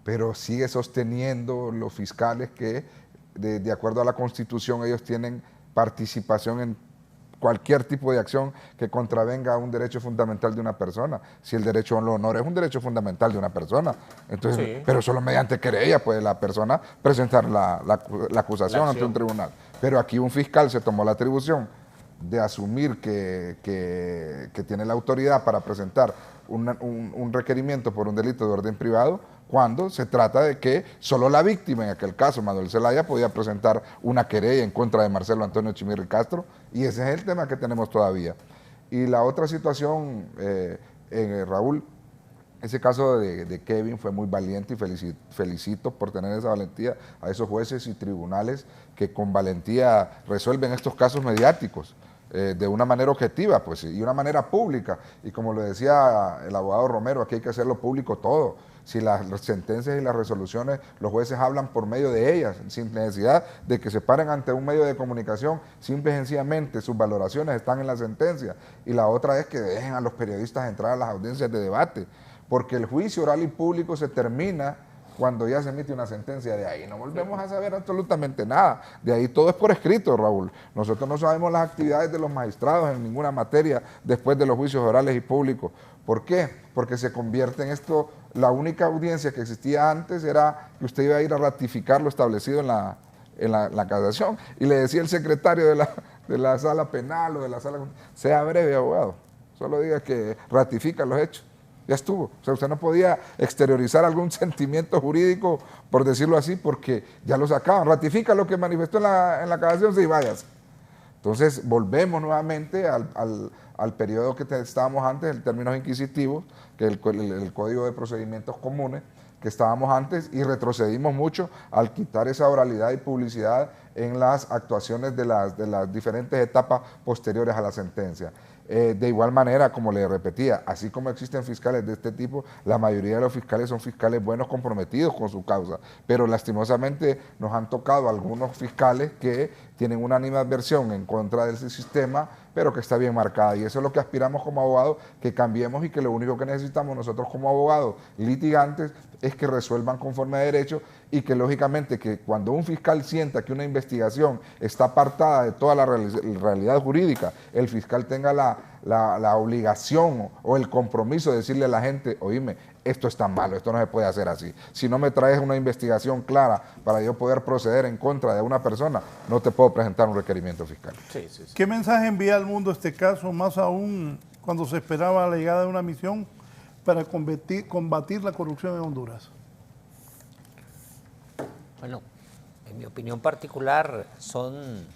pero sigue sosteniendo los fiscales que, de acuerdo a la Constitución, ellos tienen participación en cualquier tipo de acción que contravenga un derecho fundamental de una persona. Si el derecho al honor es un derecho fundamental de una persona, entonces, sí, pero solo mediante querella puede la persona presentar la acusación ante un tribunal. Pero aquí un fiscal se tomó la atribución de asumir que tiene la autoridad para presentar un requerimiento por un delito de orden privado, cuando se trata de que solo la víctima, en aquel caso Manuel Zelaya, podía presentar una querella en contra de Marcelo Antonio Chimirri Castro, y ese es el tema que tenemos todavía. Y la otra situación, Raúl, ese caso de Kevin fue muy valiente y felicito por tener esa valentía a esos jueces y tribunales que con valentía resuelven estos casos mediáticos de una manera objetiva, pues, y una manera pública. Y como lo decía el abogado Romero, aquí hay que hacerlo público todo. Si las sentencias y las resoluciones, los jueces hablan por medio de ellas, sin necesidad de que se paren ante un medio de comunicación, simple y sencillamente sus valoraciones están en la sentencia. Y la otra es que dejen a los periodistas entrar a las audiencias de debate, porque el juicio oral y público se termina cuando ya se emite una sentencia. De ahí no volvemos a saber absolutamente nada. De ahí todo es por escrito, Raúl. Nosotros no sabemos las actividades de los magistrados en ninguna materia después de los juicios orales y públicos. ¿Por qué? Porque se convierte en esto, la única audiencia que existía antes era que usted iba a ir a ratificar lo establecido en la casación, y le decía el secretario de la sala penal o de la sala, sea breve, abogado, solo diga que ratifica los hechos. Ya estuvo. O sea, usted no podía exteriorizar algún sentimiento jurídico, por decirlo así, porque ya lo sacaban. Ratifica lo que manifestó en la casación, sí, váyase. Entonces, volvemos nuevamente al periodo que estábamos antes, en términos inquisitivos, que el Código de Procedimientos Comunes, que estábamos antes, y retrocedimos mucho al quitar esa oralidad y publicidad en las actuaciones de las diferentes etapas posteriores a la sentencia. De igual manera, como le repetía, así como existen fiscales de este tipo, la mayoría de los fiscales son fiscales buenos, comprometidos con su causa, pero lastimosamente nos han tocado algunos fiscales que tienen una animadversión en contra de ese sistema, pero que está bien marcada, y eso es lo que aspiramos como abogados, que cambiemos, y que lo único que necesitamos nosotros como abogados litigantes es que resuelvan conforme a derecho, y que lógicamente que cuando un fiscal sienta que una investigación está apartada de toda la realidad jurídica, el fiscal tenga la obligación o el compromiso de decirle a la gente, oíme, esto está malo, esto no se puede hacer así. Si no me traes una investigación clara para yo poder proceder en contra de una persona, no te puedo presentar un requerimiento fiscal. Sí, sí, sí. ¿Qué mensaje envía al mundo este caso, más aún cuando se esperaba la llegada de una misión para combatir la corrupción en Honduras? Bueno, en mi opinión particular son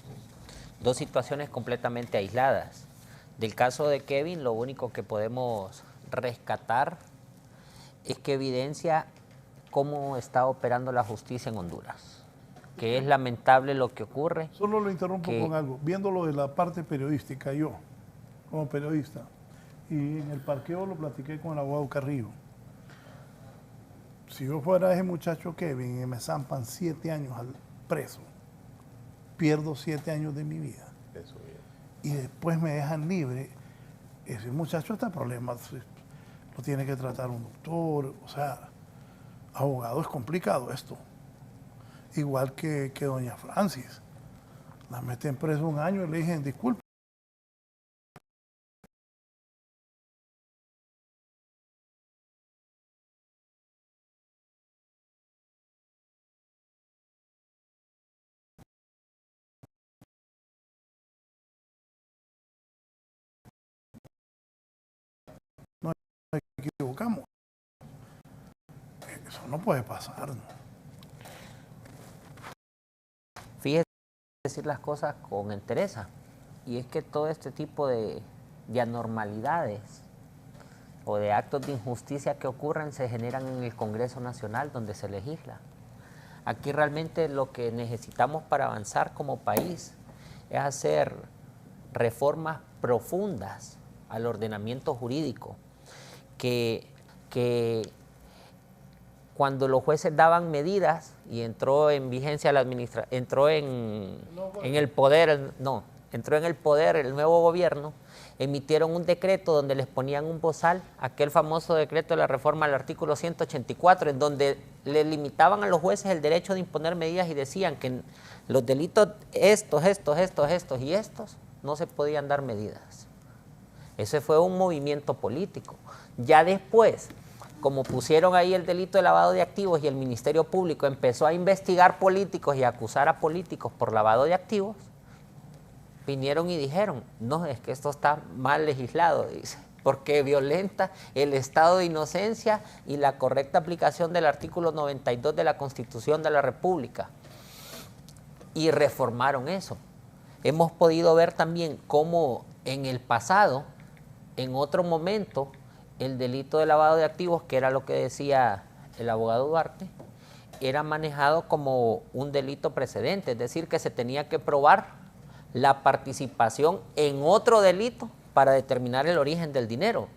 dos situaciones completamente aisladas. Del caso de Kevin, lo único que podemos rescatar es que evidencia cómo está operando la justicia en Honduras, que es lamentable lo que ocurre. Solo lo interrumpo con algo, viéndolo de la parte periodística, yo, como periodista, y en el parqueo lo platiqué con el abogado Carrillo. Si yo fuera ese muchacho Kevin y me zampan 7 años al preso, pierdo 7 años de mi vida. Eso bien. Y después me dejan libre, ese muchacho está en problemas, lo tiene que tratar un doctor, o sea, abogado es complicado esto. Igual que doña Francis, la meten preso 1 año y le dicen disculpe. No nos equivocamos. Eso no puede pasar, ¿no? Fíjese decir las cosas con entereza, y es que todo este tipo de anormalidades o de actos de injusticia que ocurren se generan en el Congreso Nacional, donde se legisla. Aquí realmente lo que necesitamos para avanzar como país es hacer reformas profundas al ordenamiento jurídico que cuando los jueces daban medidas y entró en vigencia la entró en el poder el nuevo gobierno, emitieron un decreto donde les ponían un bozal, aquel famoso decreto de la reforma al artículo 184, en donde le limitaban a los jueces el derecho de imponer medidas y decían que en los delitos estos y estos no se podían dar medidas. Ese fue un movimiento político. Ya después, como pusieron ahí el delito de lavado de activos y el Ministerio Público empezó a investigar políticos y a acusar a políticos por lavado de activos, vinieron y dijeron, no, es que esto está mal legislado, dice, porque violenta el estado de inocencia y la correcta aplicación del artículo 92 de la Constitución de la República. Y reformaron eso. Hemos podido ver también cómo en el pasado, en otro momento, el delito de lavado de activos, que era lo que decía el abogado Duarte, era manejado como un delito precedente, es decir, que se tenía que probar la participación en otro delito para determinar el origen del dinero.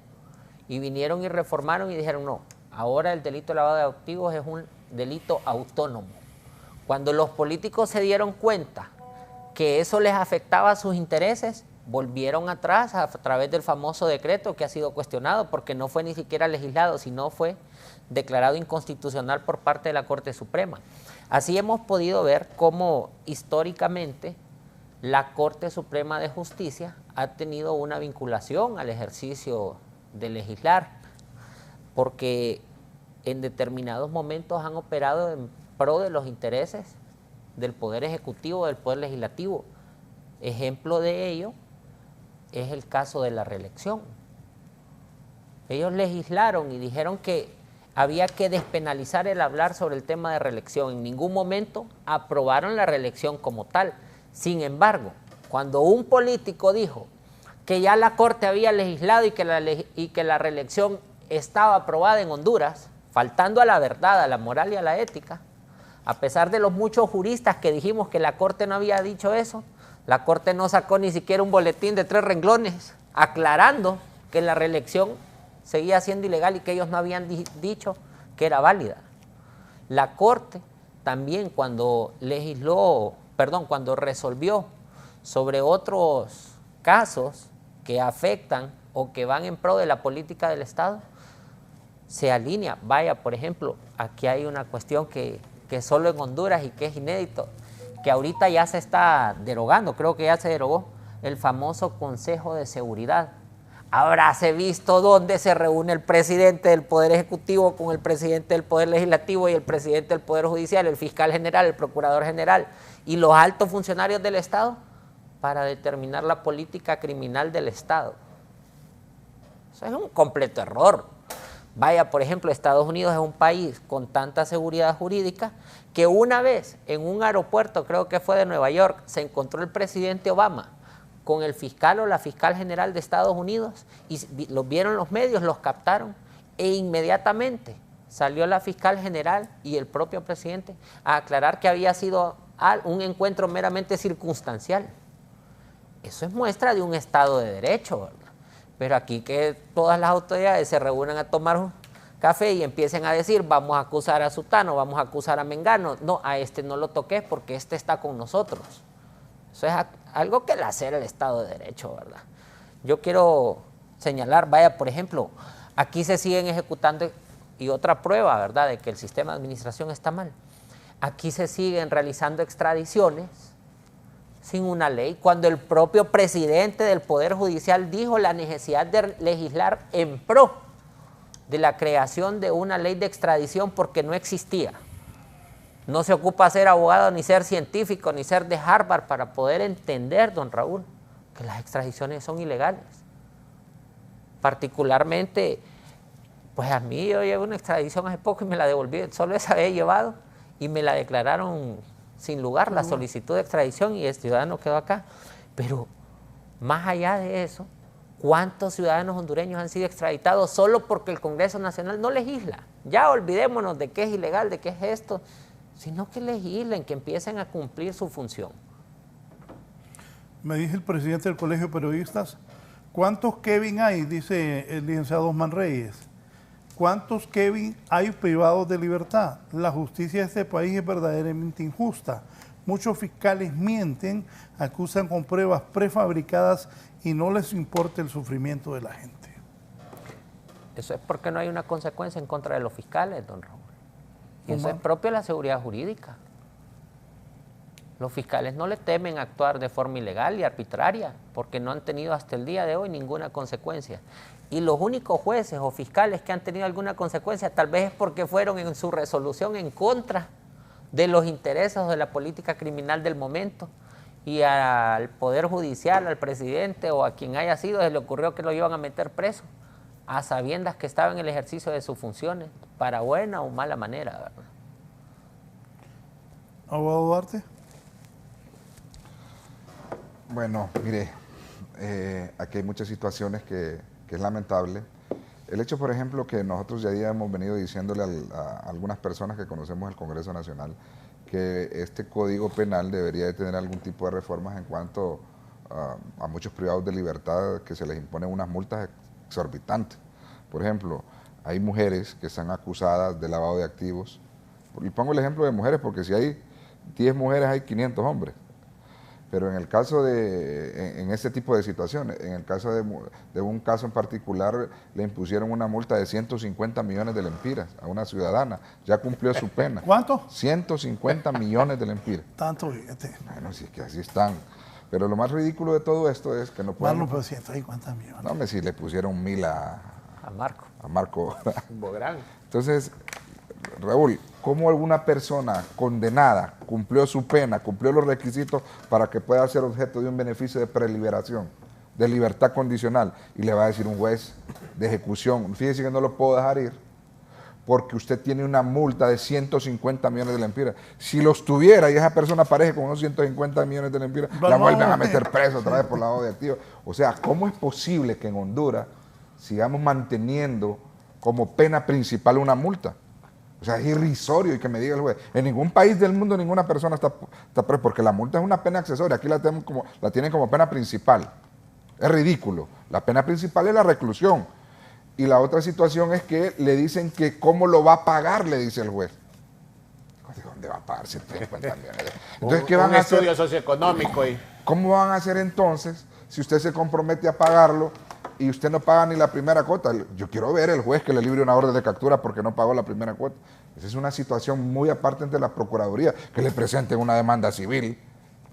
Y vinieron y reformaron y dijeron, no, ahora el delito de lavado de activos es un delito autónomo. Cuando los políticos se dieron cuenta que eso les afectaba a sus intereses, volvieron atrás a través del famoso decreto que ha sido cuestionado porque no fue ni siquiera legislado, sino fue declarado inconstitucional por parte de la Corte Suprema. Así hemos podido ver cómo históricamente la Corte Suprema de Justicia ha tenido una vinculación al ejercicio de legislar, porque en determinados momentos han operado en pro de los intereses del Poder Ejecutivo, del Poder Legislativo. Ejemplo de ello es el caso de la reelección. Ellos legislaron y dijeron que había que despenalizar el hablar sobre el tema de reelección. En ningún momento aprobaron la reelección como tal. Sin embargo, cuando un político dijo que ya la Corte había legislado y que la reelección estaba aprobada en Honduras, faltando a la verdad, a la moral y a la ética, a pesar de los muchos juristas que dijimos que la Corte no había dicho eso, la Corte no sacó ni siquiera un boletín de 3 renglones aclarando que la reelección seguía siendo ilegal y que ellos no habían dicho que era válida. La Corte también cuando resolvió sobre otros casos que afectan o que van en pro de la política del Estado, se alinea. Vaya, por ejemplo, aquí hay una cuestión que solo en Honduras y que es inédito, que ahorita ya se está derogando, creo que ya se derogó, el famoso Consejo de Seguridad. Habráse visto dónde se reúne el presidente del Poder Ejecutivo con el presidente del Poder Legislativo y el presidente del Poder Judicial, el fiscal general, el procurador general y los altos funcionarios del Estado para determinar la política criminal del Estado. Eso es un completo error. Vaya, por ejemplo, Estados Unidos es un país con tanta seguridad jurídica que una vez en un aeropuerto, creo que fue de Nueva York, se encontró el presidente Obama con el fiscal o la fiscal general de Estados Unidos y los vieron los medios, los captaron e inmediatamente salió la fiscal general y el propio presidente a aclarar que había sido un encuentro meramente circunstancial. Eso es muestra de un Estado de Derecho, ¿verdad? Pero aquí que todas las autoridades se reúnen a tomar un café y empiecen a decir, vamos a acusar a Sutano, vamos a acusar a Mengano, no, a este no lo toqué porque este está con nosotros. Eso es algo que le hace el Estado de Derecho, ¿verdad? Yo quiero señalar, vaya, por ejemplo, aquí se siguen ejecutando, y otra prueba, ¿verdad?, de que el sistema de administración está mal. Aquí se siguen realizando extradiciones sin una ley, cuando el propio presidente del Poder Judicial dijo la necesidad de legislar en pro de la creación de una ley de extradición porque no existía. No se ocupa ser abogado, ni ser científico, ni ser de Harvard para poder entender, don Raúl, que las extradiciones son ilegales. Particularmente, pues a mí yo llevé una extradición hace poco y me la devolví, solo esa había llevado y me la declararon sin lugar, la solicitud de extradición, y el ciudadano quedó acá. Pero más allá de eso, ¿cuántos ciudadanos hondureños han sido extraditados solo porque el Congreso Nacional no legisla? Ya olvidémonos de qué es ilegal, de qué es esto, sino que legislen, que empiecen a cumplir su función. Me dice el presidente del Colegio de Periodistas, ¿cuántos Kevin hay? Dice el licenciado Osman Reyes. ¿Cuántos Kevin hay privados de libertad? La justicia de este país es verdaderamente injusta. Muchos fiscales mienten, acusan con pruebas prefabricadas y no les importa el sufrimiento de la gente. Eso es porque no hay una consecuencia en contra de los fiscales, don Raúl. Y eso es propio de la seguridad jurídica. Los fiscales no le temen actuar de forma ilegal y arbitraria porque no han tenido hasta el día de hoy ninguna consecuencia. Y los únicos jueces o fiscales que han tenido alguna consecuencia tal vez es porque fueron en su resolución en contra de los intereses o de la política criminal del momento y al Poder Judicial, al presidente o a quien haya sido, se le ocurrió que lo iban a meter preso a sabiendas que estaba en el ejercicio de sus funciones, para buena o mala manera, ¿verdad? Abogado Duarte. Bueno, mire, aquí hay muchas situaciones que es lamentable. El hecho, por ejemplo, que nosotros ya hemos venido diciéndole a algunas personas que conocemos el Congreso Nacional que este Código Penal debería de tener algún tipo de reformas en cuanto a muchos privados de libertad que se les imponen unas multas exorbitantes. Por ejemplo, hay mujeres que están acusadas de lavado de activos. Y pongo el ejemplo de mujeres porque si hay 10 mujeres hay 500 hombres. Pero en el caso en este tipo de situaciones, en el caso de un caso en particular, le impusieron una multa de 150 millones de lempiras a una ciudadana. Ya cumplió su pena. ¿Cuánto? 150 millones de lempiras. Tanto, fíjate. Bueno, si es que así están. Pero lo más ridículo de todo esto es que no pueden... Marlon, pero 150 millones. No, si le pusieron 1000 a Marco. A Marco. Bográn. Entonces, Raúl, ¿cómo alguna persona condenada cumplió su pena, cumplió los requisitos para que pueda ser objeto de un beneficio de preliberación, de libertad condicional? Y le va a decir un juez de ejecución, fíjese que no lo puedo dejar ir porque usted tiene una multa de 150 millones de lempiras. Si los tuviera y esa persona aparece con unos 150 millones de lempiras, la vuelven a meter preso otra vez por lavado de activos. O sea, ¿cómo es posible que en Honduras sigamos manteniendo como pena principal una multa? O sea, es irrisorio y que me diga el juez. En ningún país del mundo ninguna persona está presa, porque la multa es una pena accesoria. Aquí la tienen como pena principal. Es ridículo. La pena principal es la reclusión. Y la otra situación es que le dicen que cómo lo va a pagar, le dice el juez. ¿Dónde va a pagar 150 millones? Entonces, ¿qué van a hacer? Estudio socioeconómico. ¿Cómo van a hacer entonces si usted se compromete a pagarlo y usted no paga ni la primera cuota? Yo quiero ver el juez que le libre una orden de captura porque no pagó la primera cuota. Esa es una situación muy aparte ante la Procuraduría, que le presenten una demanda civil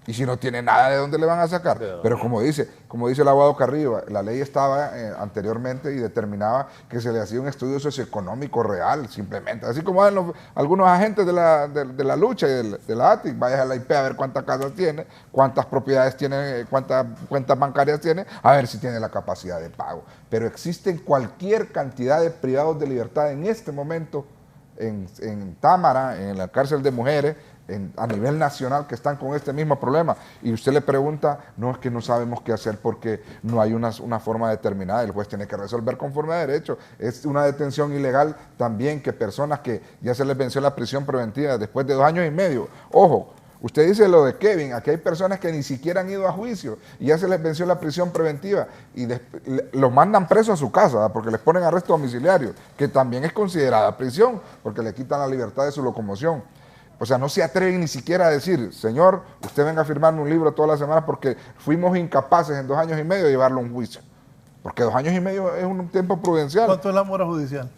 y si no tiene nada, ¿de dónde le van a sacar? Pero como dice el abogado Carrillo, la ley estaba anteriormente y determinaba que se le hacía un estudio socioeconómico real, simplemente. Así como hacen algunos agentes de la lucha y de la ATIC, vayas a la IP a ver cuántas casas tiene, cuántas propiedades tiene, cuántas cuentas bancarias tiene, a ver si tiene la capacidad de pago. Pero existen cualquier cantidad de privados de libertad en este momento en Támara, en la cárcel de mujeres, a nivel nacional, que están con este mismo problema. Y usted le pregunta, no, es que no sabemos qué hacer porque no hay una forma determinada, el juez tiene que resolver conforme a derecho. Es una detención ilegal también que personas que ya se les venció la prisión preventiva después de 2 años y medio, ojo, usted dice lo de Kevin, aquí hay personas que ni siquiera han ido a juicio y ya se les venció la prisión preventiva y los mandan presos a su casa, ¿verdad? Porque les ponen arresto domiciliario, que también es considerada prisión porque le quitan la libertad de su locomoción. O sea, no se atreven ni siquiera a decir, señor, usted venga a firmarme un libro toda la semana porque fuimos incapaces en 2 años y medio de llevarlo a un juicio. Porque 2 años y medio es un tiempo prudencial. ¿Cuánto es la mora judicial?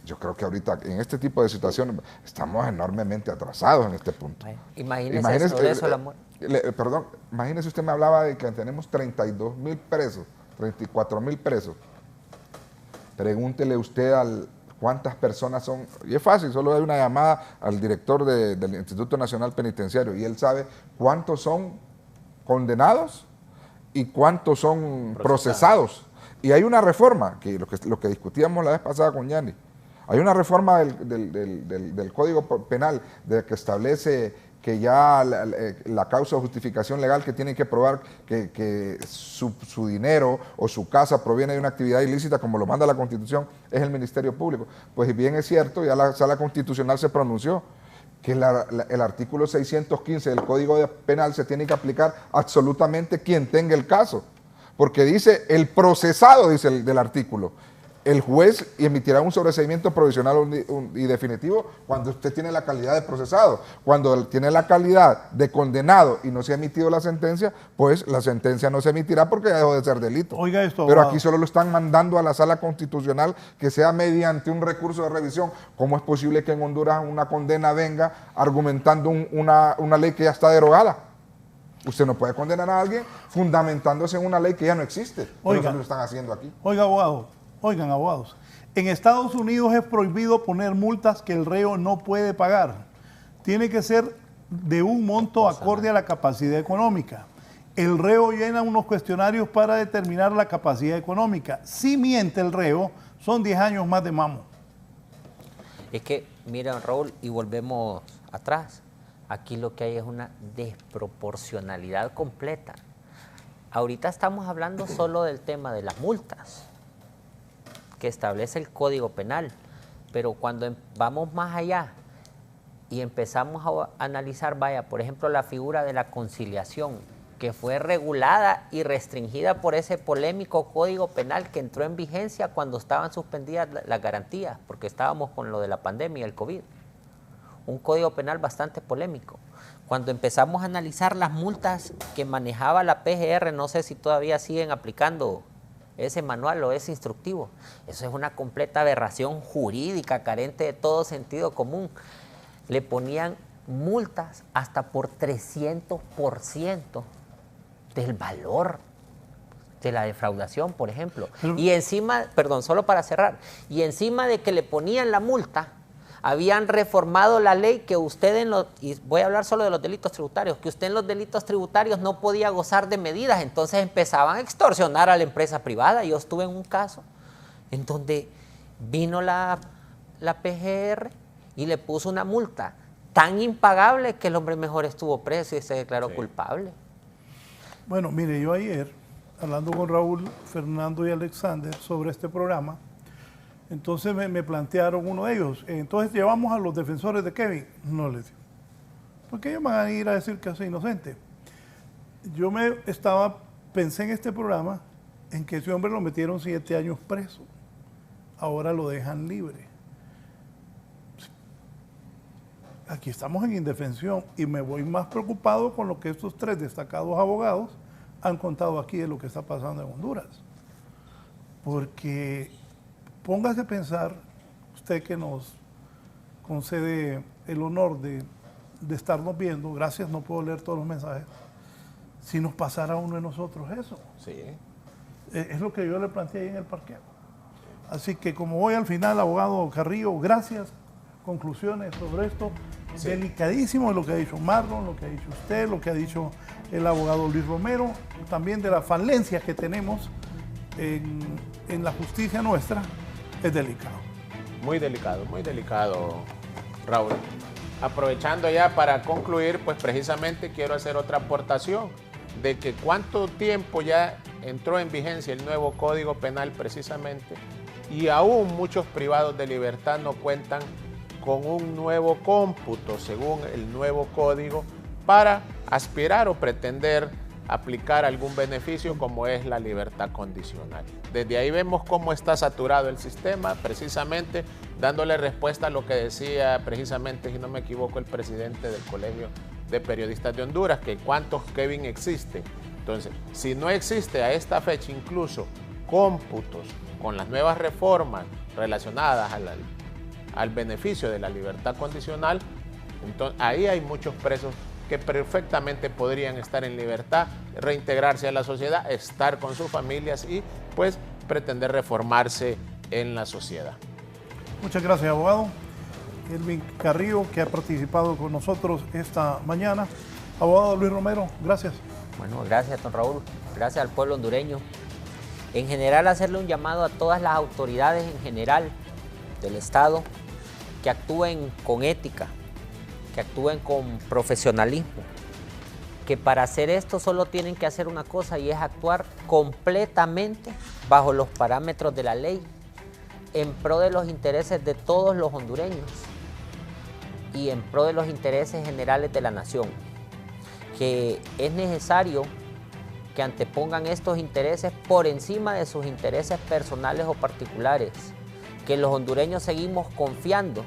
Yo creo que ahorita en este tipo de situaciones estamos enormemente atrasados en este punto. Imagínese eso, la muerte. Perdón, imagínese, usted me hablaba de que tenemos 32.000 presos, 34.000 presos. Pregúntele usted cuántas personas son, y es fácil, solo hay una llamada al director del Instituto Nacional Penitenciario y él sabe cuántos son condenados y cuántos son procesados. Y hay una reforma, que lo que discutíamos la vez pasada con Yanni, hay una reforma del Código Penal que establece que ya la causa de justificación legal que tienen que probar que su dinero o su casa proviene de una actividad ilícita, como lo manda la Constitución, es el Ministerio Público. Pues bien es cierto, ya la Sala Constitucional se pronunció que el artículo 615 del Código Penal se tiene que aplicar absolutamente quien tenga el caso, porque dice el procesado, dice del artículo. el juez emitirá un sobreseimiento provisional y definitivo cuando usted tiene la calidad de procesado. Cuando tiene la calidad de condenado y no se ha emitido la sentencia, pues la sentencia no se emitirá porque ya dejó de ser delito. Oiga esto, pero abogado. aquí solo lo están mandando a la sala constitucional que sea mediante un recurso de revisión. ¿Cómo es posible que en Honduras una condena venga argumentando una ley que ya está derogada? Usted no puede condenar a alguien fundamentándose en una ley que ya no existe. Oiga. Pero eso lo están haciendo aquí. Oiga, abogado, oigan, abogados. En Estados Unidos es prohibido poner multas que el reo no puede pagar. Tiene que ser de un monto acorde a la capacidad económica. El reo llena unos cuestionarios para determinar la capacidad económica. Si miente el reo, son 10 años más de mamo. Es que, miren, Raúl, y volvemos atrás. Aquí lo que hay es una desproporcionalidad completa. Ahorita estamos hablando solo del tema de las multas que establece el Código Penal, pero cuando vamos más allá y empezamos a analizar, vaya, por ejemplo, la figura de la conciliación, que fue regulada y restringida por ese polémico Código Penal que entró en vigencia cuando estaban suspendidas las garantías, porque estábamos con lo de la pandemia y el COVID. Un Código Penal bastante polémico. Cuando empezamos a analizar las multas que manejaba la PGR, no sé si todavía siguen aplicando ese manual o ese instructivo. Eso es una completa aberración jurídica, carente de todo sentido común. Le ponían multas hasta por 300% del valor de la defraudación, por ejemplo. Y encima, perdón, solo para cerrar, y encima de que le ponían la multa, habían reformado la ley que usted y voy a hablar solo de los delitos tributarios, que usted en los delitos tributarios no podía gozar de medidas, entonces empezaban a extorsionar a la empresa privada. Yo estuve en un caso en donde vino la PGR y le puso una multa tan impagable que el hombre mejor estuvo preso y se declaró culpable. Bueno, mire, yo ayer, hablando con Raúl, Fernando y Alexander sobre este programa, entonces me plantearon uno de ellos, entonces llevamos a los defensores de Kevin. No les digo, porque ellos van a ir a decir que es inocente. Yo pensé en este programa en que ese hombre lo metieron 7 años preso, ahora lo dejan libre. Aquí estamos en indefensión y me voy más preocupado con lo que estos 3 destacados abogados han contado aquí de lo que está pasando en Honduras. Porque póngase a pensar, usted que nos concede el honor de estarnos viendo, gracias, no puedo leer todos los mensajes, si nos pasara a uno de nosotros eso. Sí. Es lo que yo le planteé ahí en el parqueo. Así que como voy al final, abogado Carrillo, gracias. Conclusiones sobre esto. Sí. Delicadísimo lo que ha dicho Marlon, lo que ha dicho usted, lo que ha dicho el abogado Luis Romero, también de las falencias que tenemos en la justicia nuestra. Es delicado. Muy delicado, Raúl. Aprovechando ya para concluir, pues precisamente quiero hacer otra aportación de que cuánto tiempo ya entró en vigencia el nuevo Código Penal precisamente y aún muchos privados de libertad no cuentan con un nuevo cómputo según el nuevo código para aspirar o pretender aplicar algún beneficio como es la libertad condicional. Desde ahí vemos cómo está saturado el sistema, precisamente dándole respuesta a lo que decía precisamente, si no me equivoco, el presidente del Colegio de Periodistas de Honduras, que cuántos Kevin existe. Entonces, si no existe a esta fecha incluso cómputos con las nuevas reformas relacionadas al beneficio de la libertad condicional, entonces ahí hay muchos presos que perfectamente podrían estar en libertad, reintegrarse a la sociedad, estar con sus familias y pues pretender reformarse en la sociedad. Muchas gracias, abogado. Elvin Carrillo, que ha participado con nosotros esta mañana. Abogado Luis Romero, gracias. Bueno, gracias, don Raúl. Gracias al pueblo hondureño. En general, hacerle un llamado a todas las autoridades en general del Estado que actúen con ética, que actúen con profesionalismo, que para hacer esto solo tienen que hacer una cosa y es actuar completamente bajo los parámetros de la ley, en pro de los intereses de todos los hondureños y en pro de los intereses generales de la nación. Que es necesario que antepongan estos intereses por encima de sus intereses personales o particulares, que los hondureños seguimos confiando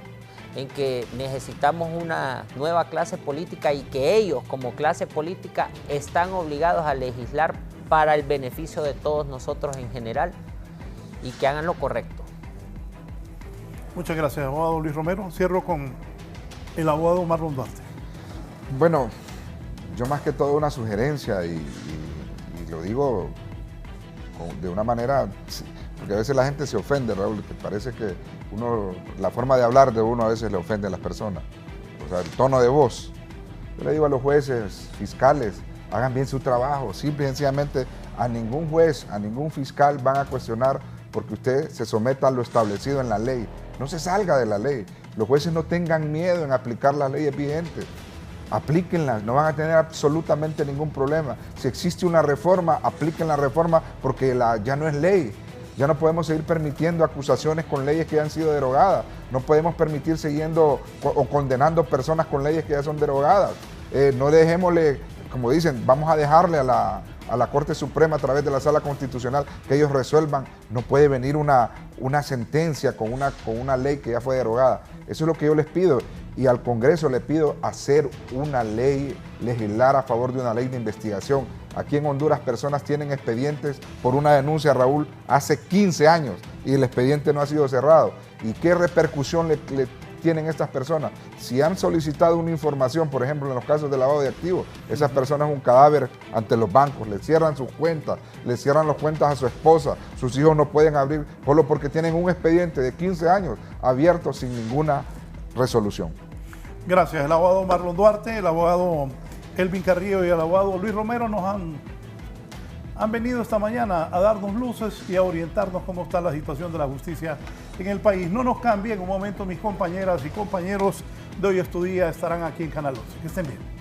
en que necesitamos una nueva clase política y que ellos como clase política están obligados a legislar para el beneficio de todos nosotros en general y que hagan lo correcto. Muchas gracias, abogado Luis Romero. Cierro con el abogado Marlon Duarte. Bueno, yo más que todo una sugerencia y lo digo de una manera, porque a veces la gente se ofende, Raúl, que parece que la forma de hablar de uno a veces le ofende a las personas, o sea, el tono de voz. Yo le digo a los jueces, fiscales, hagan bien su trabajo, simple y sencillamente a ningún juez, a ningún fiscal van a cuestionar porque usted se someta a lo establecido en la ley, no se salga de la ley. Los jueces no tengan miedo en aplicar las leyes vigentes. Aplíquenlas, no van a tener absolutamente ningún problema. Si existe una reforma, apliquen la reforma porque ya no es ley. Ya no podemos seguir permitiendo acusaciones con leyes que ya han sido derogadas. No podemos permitir siguiendo o condenando personas con leyes que ya son derogadas. No dejémosle, como dicen, vamos a dejarle a la Corte Suprema a través de la Sala Constitucional que ellos resuelvan. No puede venir una sentencia con una ley que ya fue derogada. Eso es lo que yo les pido. Y al Congreso le pido hacer una ley, legislar a favor de una ley de investigación. Aquí en Honduras personas tienen expedientes por una denuncia, Raúl, hace 15 años y el expediente no ha sido cerrado. ¿Y qué repercusión le tienen estas personas? Si han solicitado una información, por ejemplo, en los casos de lavado de activos, esas personas un cadáver ante los bancos, le cierran sus cuentas, le cierran las cuentas a su esposa, sus hijos no pueden abrir, solo porque tienen un expediente de 15 años abierto sin ninguna resolución. Gracias. El abogado Marlon Duarte, el abogado Elvin Carrillo y el abogado Luis Romero nos han venido esta mañana a darnos luces y a orientarnos cómo está la situación de la justicia en el país. No nos cambie, en un momento mis compañeras y compañeros de Hoy es tu Día estarán aquí en Canal 11. Que estén bien.